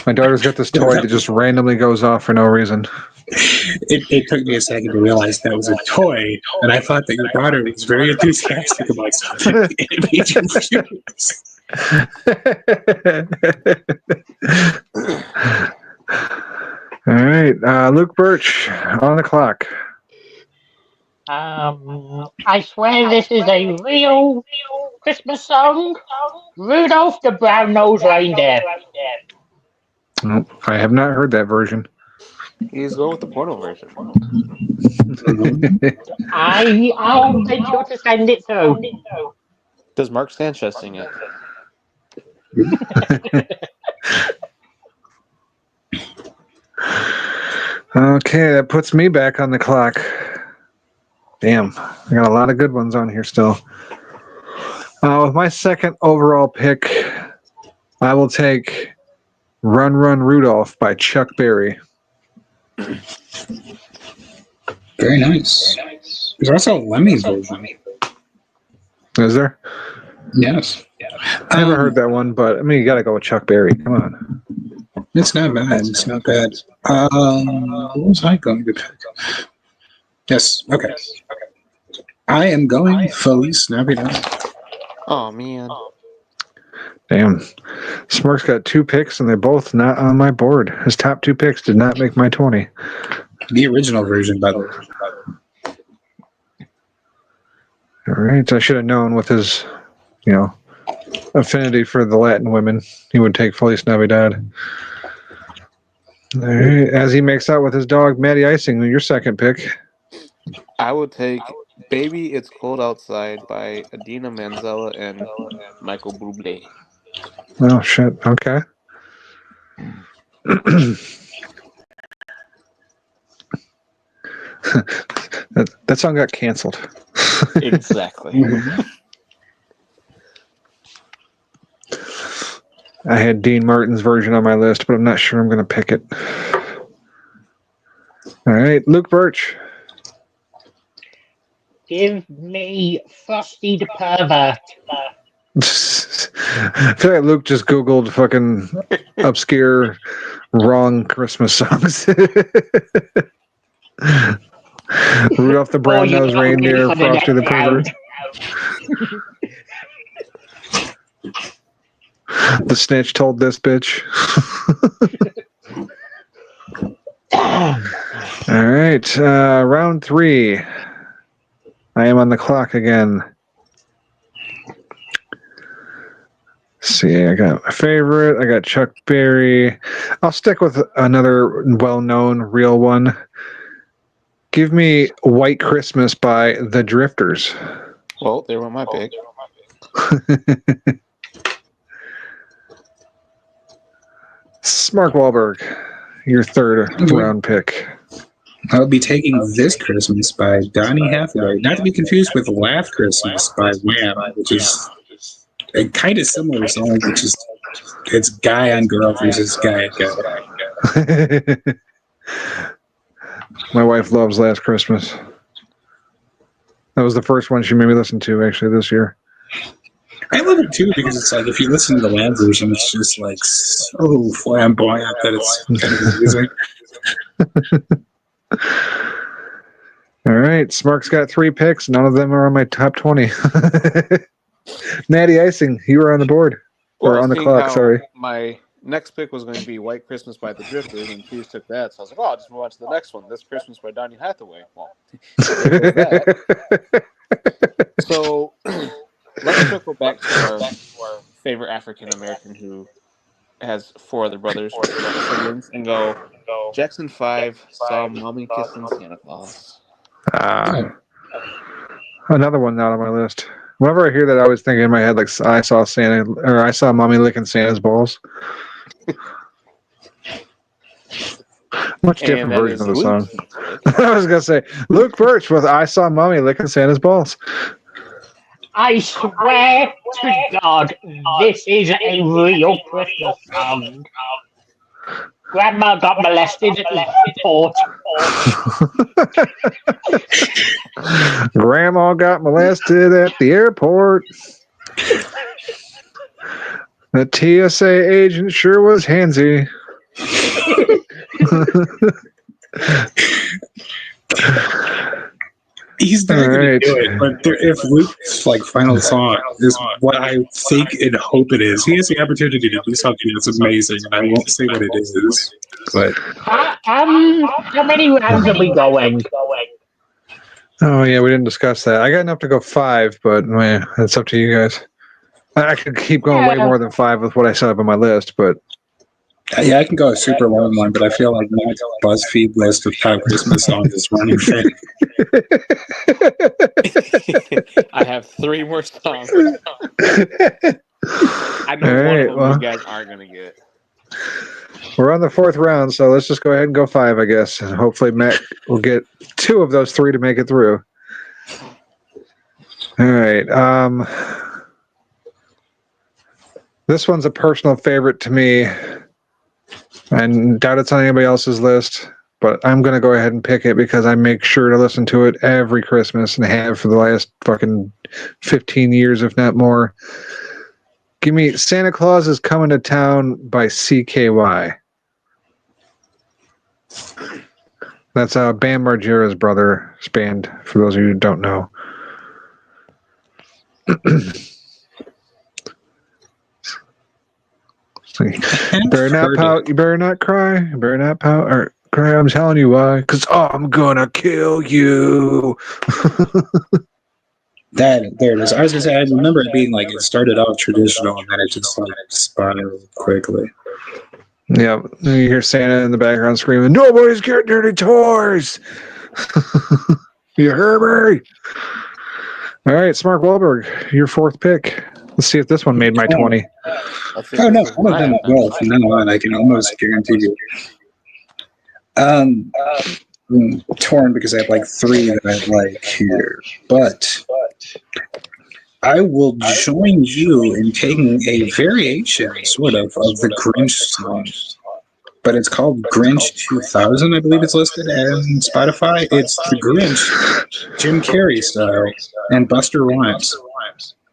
My daughter's got this toy that just randomly goes off for no reason. It took me a second to realize that was a toy, and I thought that your daughter was very enthusiastic about something. It made you furious. All right, Luke Birch on the clock. I swear this is a real Christmas song. Rudolph the Brown-Nosed Reindeer. Oh, I have not heard that version. He's going with the porno version. I'll venture to send it through. Does Mark Sanchez sing it? Okay, that puts me back on the clock. Damn, I got a lot of good ones on here still. With my second overall pick, I will take Run Run Rudolph by Chuck Berry. Very nice. There's also a Lemmy's version. Is there? Yes. I haven't heard that one, but I mean, you got to go with Chuck Berry. Come on. It's not bad. It's not bad. What was I going to pick? Yes. Okay. I am going Feliz Navidad. Oh, man. Damn. Smirk's got 2 picks, and they're both not on my board. His top 2 picks did not make my 20. The original version, by the way. All right. I should have known with his, affinity for the Latin women, he would take Feliz Navidad. All right. As he makes out with his dog, Maddie Icing, your second pick. I would take Baby It's Cold Outside by Adina Manzella and Michael Bublé. Oh, shit. Okay. That song got canceled. Exactly. I had Dean Martin's version on my list, but I'm not sure I'm going to pick it. All right, Luke Birch. Give me Frosty the Pervert. I feel like Luke just Googled fucking obscure, wrong Christmas songs. Rudolph the Brown-Nosed Reindeer, Frosty the Pervert. The snitch told this bitch. All right, round 3. I am on the clock again. See, I got my favorite. I got Chuck Berry. I'll stick with another well-known, real one. Give me White Christmas by The Drifters. Well, they were my pick. Mark Wahlberg, your third round pick. I'll be taking This Christmas by Donny Hathaway, not to be confused with Laugh Christmas by Wham, which is a kind of similar song, which is it's guy on girl versus guy on guy. My wife loves Last Christmas. That was the first one she made me listen to actually this year. I love it too because it's like if you listen to the Wham version, it's just like so flamboyant that it's kind of amusing. All right, Smark's got 3 picks. None of them are on my top 20. Natty Icing, you were on the board. Or on the clock, sorry. My next pick was going to be White Christmas by the Drifters, and Hughes took that. So I was like, oh, I'll just move on to the next one. This Christmas by Donny Hathaway. Well, there goes that. So let's circle back to our favorite African American who has 4 other brothers siblings and go, Jackson 5 saw Mommy kissing Santa Claus. Another one not on my list. Whenever I hear that, I always think in my head like I saw Santa or I saw Mommy licking Santa's balls. Much different version of the song. I was gonna say Luke Birch with "I Saw Mommy Licking Santa's Balls." I swear to God, this is a real Christmas song. Grandma got molested at the airport. Grandma got molested at the airport. The TSA agent sure was handsy. He's not going to do it, but if Luke's final song is what I think and hope it is, he has the opportunity to do something that's amazing, and I won't say what it is. But how many rounds are we going? Oh yeah, we didn't discuss that. I got enough to go 5, but man, it's up to you guys. I could keep going way more than 5 with what I set up on my list, but yeah, I can go a super long one, but I feel like my BuzzFeed list of top Christmas songs is running thin. I have 3 more songs. I know one of them you guys aren't going to get. We're on the 4th round, so let's just go ahead and go 5, I guess. And hopefully Matt will get 2 of those 3 to make it through. All right. This one's a personal favorite to me. I doubt it's on anybody else's list, but I'm going to go ahead and pick it because I make sure to listen to it every Christmas and have for the last fucking 15 years, if not more. Give me Santa Claus is Coming to Town by CKY. That's Bam Margera's brother's band, for those of you who don't know. Better not pout, you better not cry, you better not pout, or cry, I'm telling you why, because I'm gonna kill you. There it is. I was gonna say, I remember it being like it started off traditional and then it just spiraled quickly. Yeah, you hear Santa in the background screaming, "Nobody's getting any toys!" You hear me? All right, Smart Wahlberg, your 4th pick. Let's see if this one made my 20. Oh no, one of them will. From then on, I can almost guarantee you. torn because I have like 3 that I like here. But I will join you in taking a variation, sort of the Grinch song. But it's called Grinch 2000, I believe it's listed on Spotify. It's the Grinch, Jim Carrey style, and Buster Rhymes.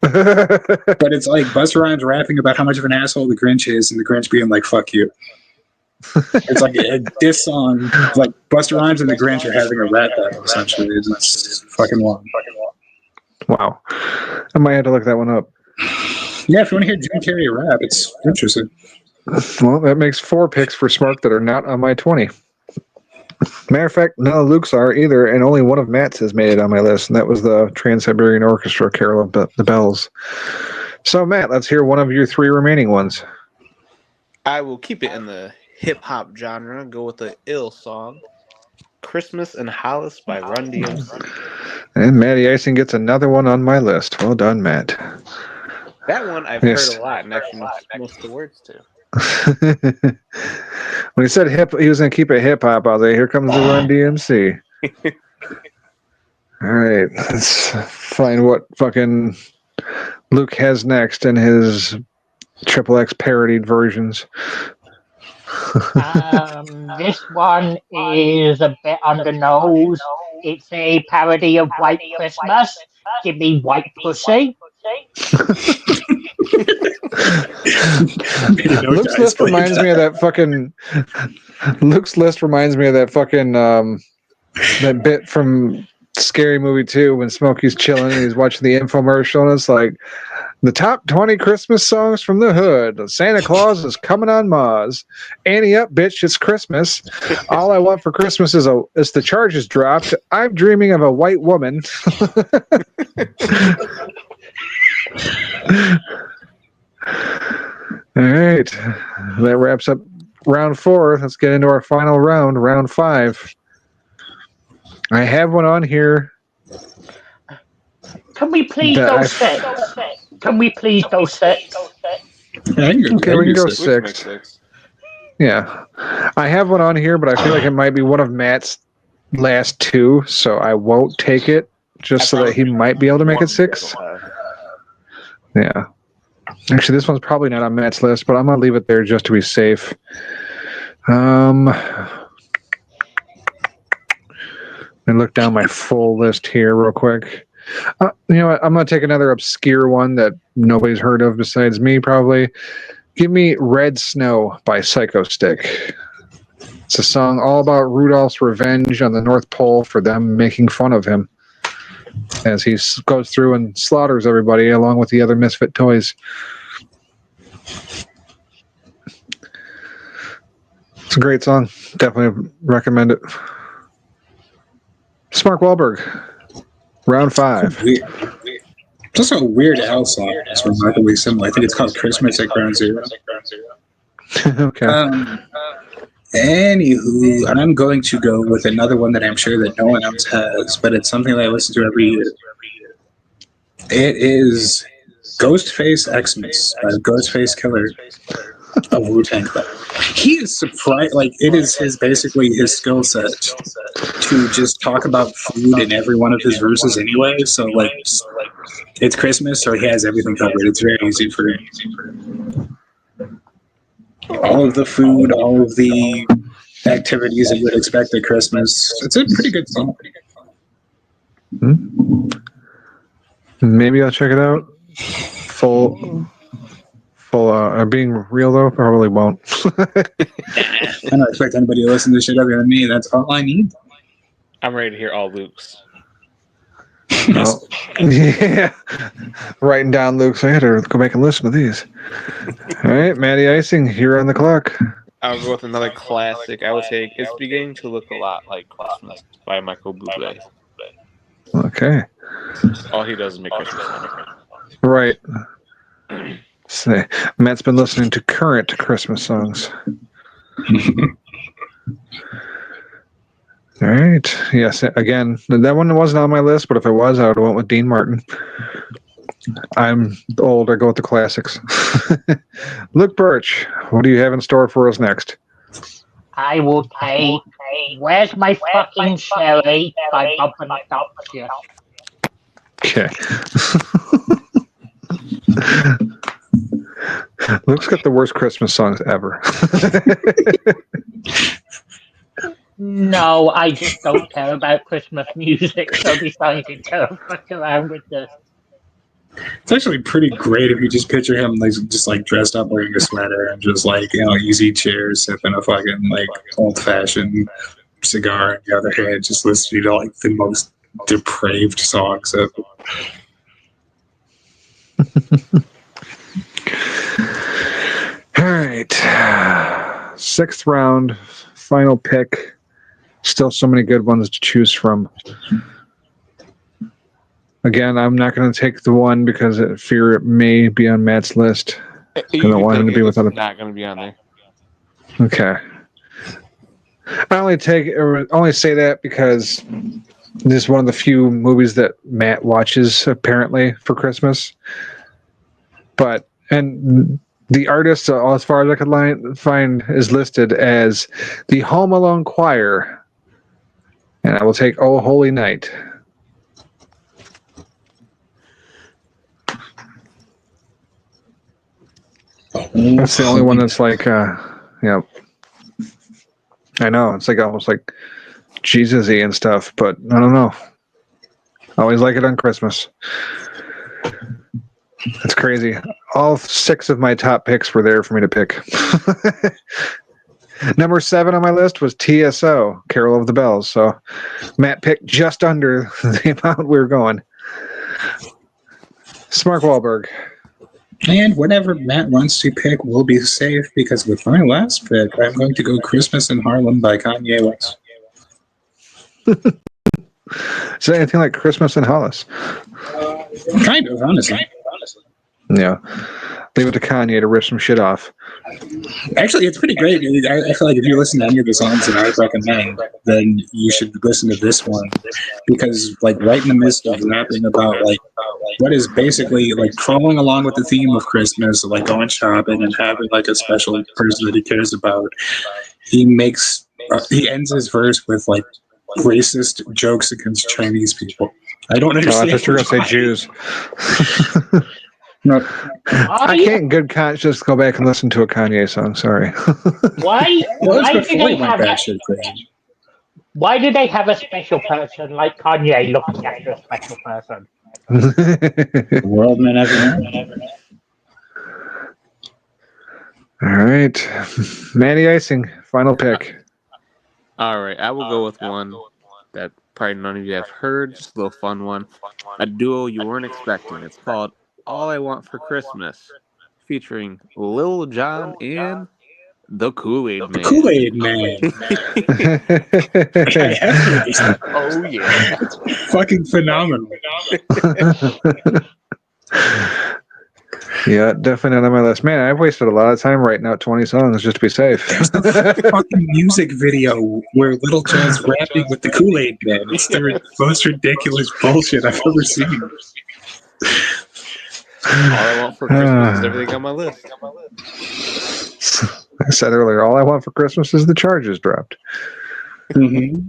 But it's like Buster Rhymes rapping about how much of an asshole the Grinch is, and the Grinch being like, fuck you. It's like this song, like Buster Rhymes and the Grinch are having a rap battle, essentially. It's fucking long. Wow. I might have to look that one up. Yeah, if you want to hear Jim Carrey rap, it's interesting. Well, that makes 4 picks for Smark that are not on my 20. Matter of fact, none of Luke's are either, and only one of Matt's has made it on my list, and that was the Trans-Siberian Orchestra, Carol of the Bells. So, Matt, let's hear one of your 3 remaining ones. I will keep it in the hip-hop genre, go with the ill song, Christmas in Hollis by Run DMC. And Matty Icing gets another one on my list. Well done, Matt. That one I've heard a lot and actually know most of the words to. When he said he was going to keep it hip-hop, I was like, here comes the Run DMC. All right, let's find what fucking Luke has next in his XXX parodied versions. This one is a bit on the nose. It's a parody of White Christmas. Give me white pussy. Luke's list reminds me of that fucking. Luke's list reminds me of that fucking that bit from Scary Movie 2 when Smokey's chilling and he's watching the infomercial and it's like the top 20 Christmas songs from the hood. Santa Claus is coming on Mars. Annie up, bitch! It's Christmas. All I want for Christmas is the charges dropped. I'm dreaming of a white woman. All right, that wraps up round 4. Let's get into our final round, round 5. I have one on here. Can we please go 6? Can we please go 6? Okay, we can go 6. Yeah, I have one on here, but I feel like it might be one of Matt's last 2, so I won't take it just so that he might be able to make it 6. Yeah. Actually, this one's probably not on Matt's list, but I'm going to leave it there just to be safe. And look down my full list here real quick. You know what? I'm going to take another obscure one that nobody's heard of besides me, probably. Give me Red Snow by Psycho Stick. It's a song all about Rudolph's revenge on the North Pole for them making fun of him as he goes through and slaughters everybody along with the other misfit toys. It's a great song. Definitely recommend it. Mark Wahlberg, round 5. It's also a Weird Al song. It's remarkably similar. I think it's called Christmas at Ground Zero. Okay. Anywho, I'm going to go with another one that I'm sure that no one else has, but it's something that I listen to every year. It is Ghostface Xmas by Ghostface Killer of Wu-Tang Clan. He is surprised, like, it is basically his skill set to just talk about food in every one of his verses anyway, so, like, it's Christmas, so he has everything covered. It's very easy for him. All of the food, all of the activities that you would expect at Christmas. It's a pretty good song. Maybe I'll check it out. Being real though, probably won't. I don't expect anybody to listen to shit other than me. That's all I need. I'm ready to hear all Luke's. Oh, yeah. Writing down Luke's. I had to go back and listen to these. All right, Matty Icing, you're on the clock. I'll go with another classic. I would say It's Beginning to Look a Lot Like Christmas by Michael Bublé. Okay. All he does is make Christmas songs. Right. So, Matt's been listening to current Christmas songs. All right. Yes, again, that one wasn't on my list, but if it was, I would have went with Dean Martin. I'm old. I go with the classics. Luke Birch, what do you have in store for us next? I will take Where's My Fucking Sherry by Bob and Doctor. Okay. Luke's got the worst Christmas songs ever. No, I just don't care about Christmas music, so decided to fuck around with this. It's actually pretty great if you just picture him like just like dressed up wearing a sweater and just like, you know, easy chairs, sipping a fucking like old fashioned cigar, on the other hand, just listening to like the most depraved songs of. All right. 6th round, final pick. Still so many good ones to choose from. Again, I'm not going to take the one because I fear it may be on Matt's list. I don't want him to be with other. Not going to be on there. Okay. I only say that because this is one of the few movies that Matt watches apparently for Christmas. And the artist, as far as I could find, is listed as the Home Alone Choir, and I will take "Oh Holy Night." That's the only one that's like, yeah. I know it's like almost like Jesus-y and stuff, but I don't know. I always like it on Christmas. That's crazy. All 6 of my top picks were there for me to pick. Number 7 on my list was TSO, Carol of the Bells. So Matt picked just under the amount we were going. Mark Wahlberg. And whatever Matt wants to pick will be safe because with my last pick, I'm going to go Christmas in Harlem by Kanye West. Is it anything like Christmas in Hollis? Kind of, honestly. Yeah. Leave it to Kanye to rip some shit off. Actually, it's pretty great. I feel like if you listen to any of the songs that I recommend, then you should listen to this one. Because, like, right in the midst of rapping about, like, what is basically, like, following along with the theme of Christmas, like going shopping and having, like, a special person that he cares about, he ends his verse with, like, racist jokes against Chinese people. I don't understand. I thought you were going to say Jews. No, I can't in good conscience go back and listen to a Kanye song. Sorry. Why do they have a special person like Kanye looking after a special person? World may never know. All right, Matty Icing, final pick. All right, I will go with one that probably none of you have heard. Just a little fun one. A duo you weren't expecting. It's called All I Want for Christmas, featuring Lil Jon and the Kool-Aid Man. The Kool-Aid Man. Oh, yeah. Fucking phenomenal. Yeah, definitely not on my list. Man, I've wasted a lot of time writing out 20 songs just to be safe. There's the fucking music video where Little John's rapping with the Kool-Aid Man. It's the most ridiculous bullshit I've ever seen. All I want for Christmas is everything on my list. I said earlier, all I want for Christmas is the charges dropped. Mm-hmm.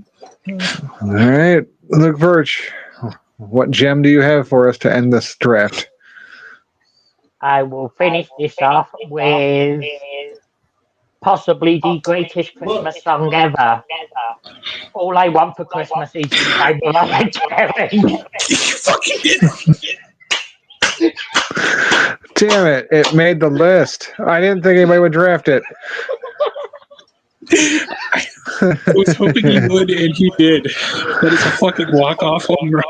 All right, Luke Birch, what gem do you have for us to end this draft? I will finish this off with possibly the greatest Christmas song ever. All I Want for Christmas Is You by Mariah Carey. You fucking did it. Damn it, it made the list. I didn't think anybody would draft it. I was hoping he would, and he did. That is a fucking walk-off home run.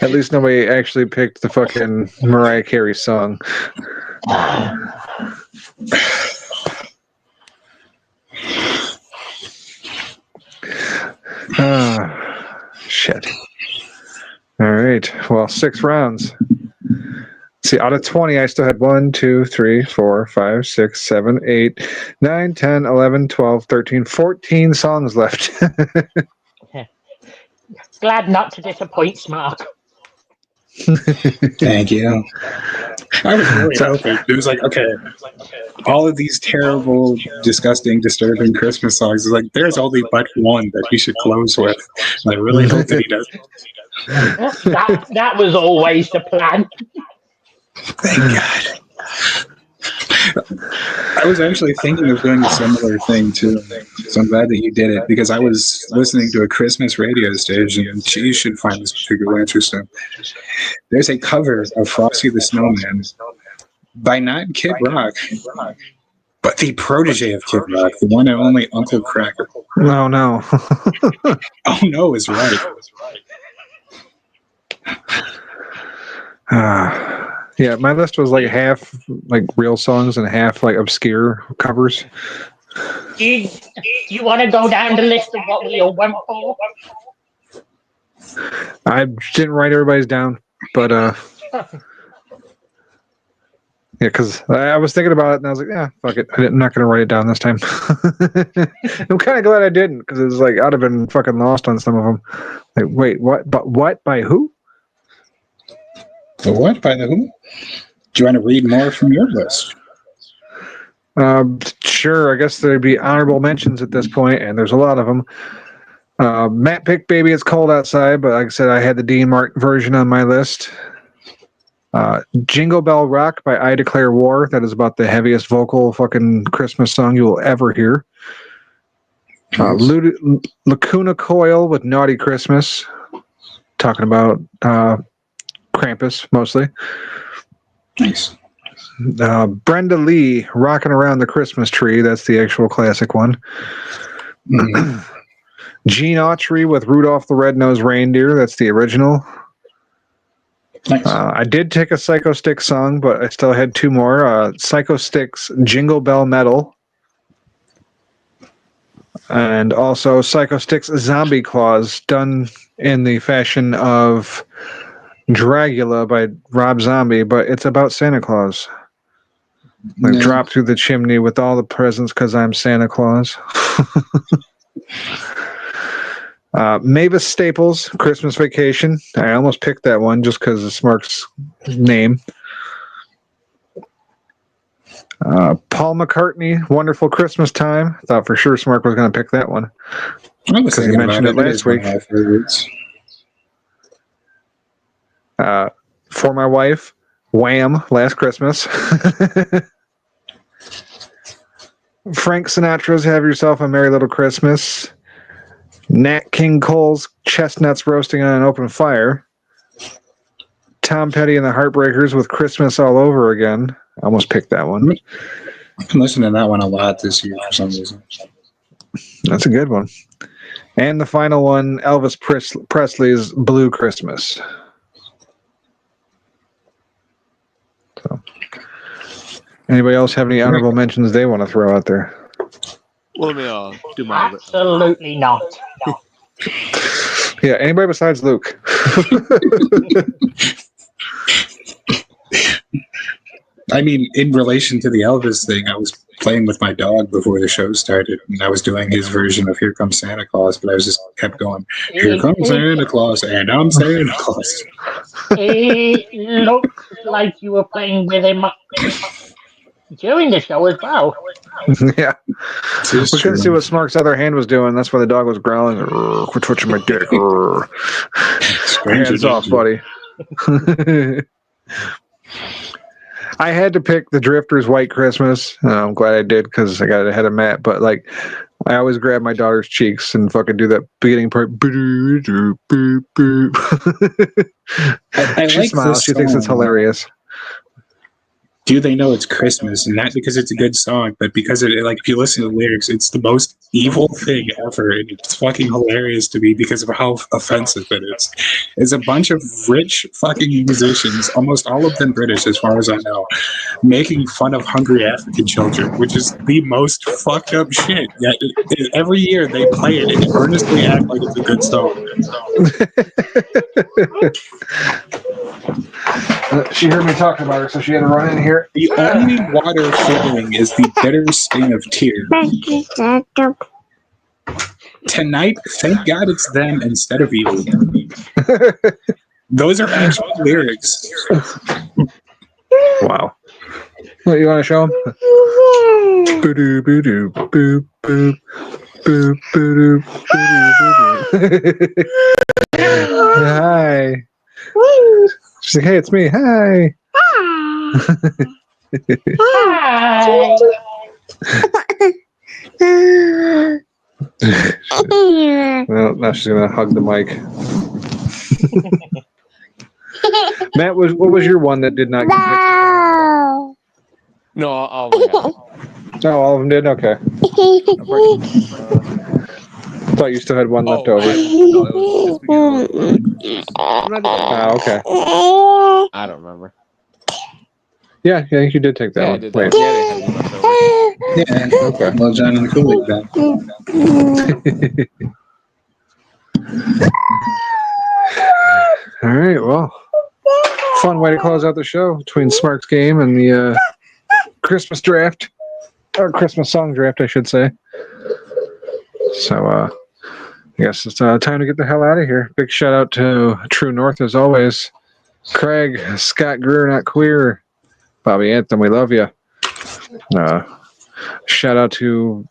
At least nobody actually picked the fucking Mariah Carey song. Shit. All right. Well, 6 rounds. See, out of 20, I still had 1, 2, 3, 4, 5, 6, 7, 8, 9, 10, 11, 12, 13, 14 songs left. Glad not to disappoint, Smart. Thank you. I was really hoping. It was like, okay, all of these terrible, disgusting, disturbing Christmas songs. It's like, there's only but one that he should close with. And I really hope that he does. that was always the plan. Thank God. I was actually thinking of doing a similar thing too, so I'm glad that you did it, because I was listening to a Christmas radio station, and you should find this particularly interesting. There's a cover of Frosty the Snowman by not Kid Rock, but the protege of Kid Rock, the one and only Uncle Cracker. No, no. Oh no is right. Yeah, my list was like half like real songs and half like obscure covers. Do you want to go down the list of what we all went for? I didn't write everybody's down, but yeah, because I was thinking about it and I was like, yeah, fuck it, I'm not gonna write it down this time. I'm kind of glad I didn't, because it was like I'd have been fucking lost on some of them. Like, wait, what? But what? By who? The what? By the who? Do you want to read more from your list? Sure. I guess there'd be honorable mentions at this point, and there's a lot of them. Matt picked "Baby It's Cold Outside," but like I said, I had the Dean Martin version on my list. "Jingle Bell Rock" by I Declare War. That is about the heaviest vocal fucking Christmas song you will ever hear. Lacuna Coil with "Naughty Christmas," talking about Krampus mostly. Nice. Brenda Lee, "Rocking Around the Christmas Tree." That's the actual classic one. Mm-hmm. Gene Autry with "Rudolph the Red-Nosed Reindeer." That's the original. Nice. I did take a Psycho Stick song, but I still had two more. Psycho Stick's "Jingle Bell Metal." And also Psycho Stick's "Zombie Claus," done in the fashion of Dragula by Rob Zombie, but it's about Santa Claus. Like, drop through the chimney with all the presents because I'm Santa Claus. Mavis Staples, "Christmas Vacation." I almost picked that one just because of Smark's name. Paul McCartney, "Wonderful Christmas Time." Thought for sure Smark was going to pick that one because he mentioned it last week. For My Wife, Wham! Last Christmas. Frank Sinatra's "Have Yourself a Merry Little Christmas." Nat King Cole's "Chestnuts Roasting on an Open Fire." Tom Petty and the Heartbreakers with "Christmas All Over Again." I almost picked that one. I've been listening to that one a lot this year for some reason. That's a good one. And the final one, Elvis Presley's "Blue Christmas." So, anybody else have any honorable mentions they want to throw out there? Well, let me do my Absolutely not. Yeah, anybody besides Luke. I mean, in relation to the Elvis thing, I was playing with my dog before the show started, and I was doing his version of "Here Comes Santa Claus," but I was just kept going, "Here comes Santa Claus, and I'm Santa Claus." It looked like you were playing with him during the show as well. Yeah. We couldn't see what Smark's other hand was doing. That's why the dog was growling. "Quit twitching my dick." Hands off, buddy. I had to pick the Drifters' "White Christmas." I'm glad I did because I got it ahead of Matt. But like, I always grab my daughter's cheeks and fucking do that beginning part. She like smiles. She thinks it's hilarious. Do they know it's Christmas? And not because it's a good song, but because like, if you listen to the lyrics, it's the most evil thing ever. And it's fucking hilarious to me because of how offensive it is. It's a bunch of rich fucking musicians, almost all of them British as far as I know, making fun of hungry African children, which is the most fucked up shit. Yet every year they play it and earnestly act like it's a good song. She heard me talking about her, so she had to run in here. The only water flowing is the bitter sting of tears. Tonight, thank God it's them instead of you. Those are actual lyrics. Wow. What, you want to show him? Boo-doo, boo-doo, boop, boop, boop, boo-doo, boo-doo, boo-doo. Hi. She's like, hey, it's me. Hi. Hi. Well, now she's gonna hug the mic. Matt, what was your one that did not get picked? No, all of them got it. Oh, all of them did? Okay. I thought you still had one left over. No, it was just because it was Christmas. Oh, okay. I don't remember. Yeah, I think you did take that Yeah, one. I did Wait. that. Yeah, they had me left over. Yeah, okay. Well, John and the Kool-Aid then. All right, well, fun way to close out the show between Smark's game and the Christmas draft, or Christmas song draft, I should say. So, I guess it's time to get the hell out of here. Big shout out to True North as always. Craig, Scott Greer, not queer. Bobby Anthem, we love you. Shout out to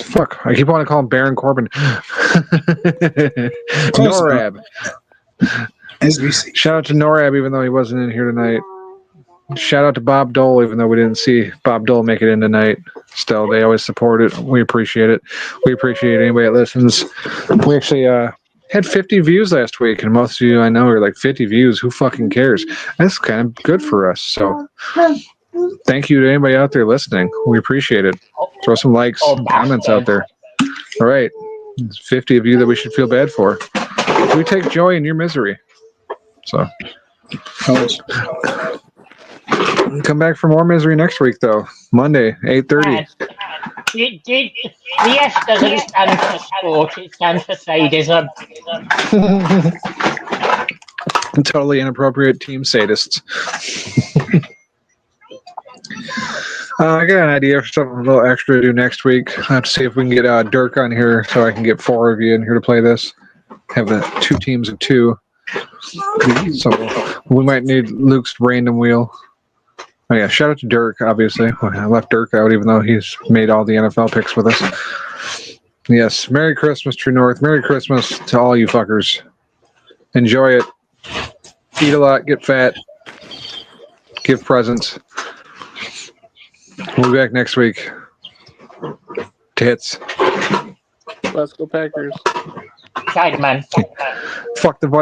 fuck, I keep wanting to call him Baron Corbin. Norab. Shout out to Norab, even though he wasn't in here tonight. Shout out to Bob Dole, even though we didn't see Bob Dole make it in tonight. Still, they always support it. We appreciate it. We appreciate anybody that listens. We actually had 50 views last week, and most of you I know are like 50 views. Who fucking cares? That's kind of good for us. So thank you to anybody out there listening. We appreciate it. Throw some likes, comments out there. All right. There's 50 of you that we should feel bad for. We take joy in your misery. So come back for more misery next week, though. Monday, 8:30. The S doesn't stand for sport, it stands for sadism. Totally inappropriate team sadists. I got an idea for something a little extra to do next week. I have to see if we can get Dirk on here so I can get 4 of you in here to play this. Have the 2 teams of 2. So we might need Luke's random wheel. Oh yeah, shout out to Dirk, obviously. I left Dirk out even though he's made all the NFL picks with us. Yes, Merry Christmas, True North. Merry Christmas to all you fuckers. Enjoy it. Eat a lot, get fat. Give presents. We'll be back next week. Tits. Let's go Packers. Side man. Fuck the Vikings.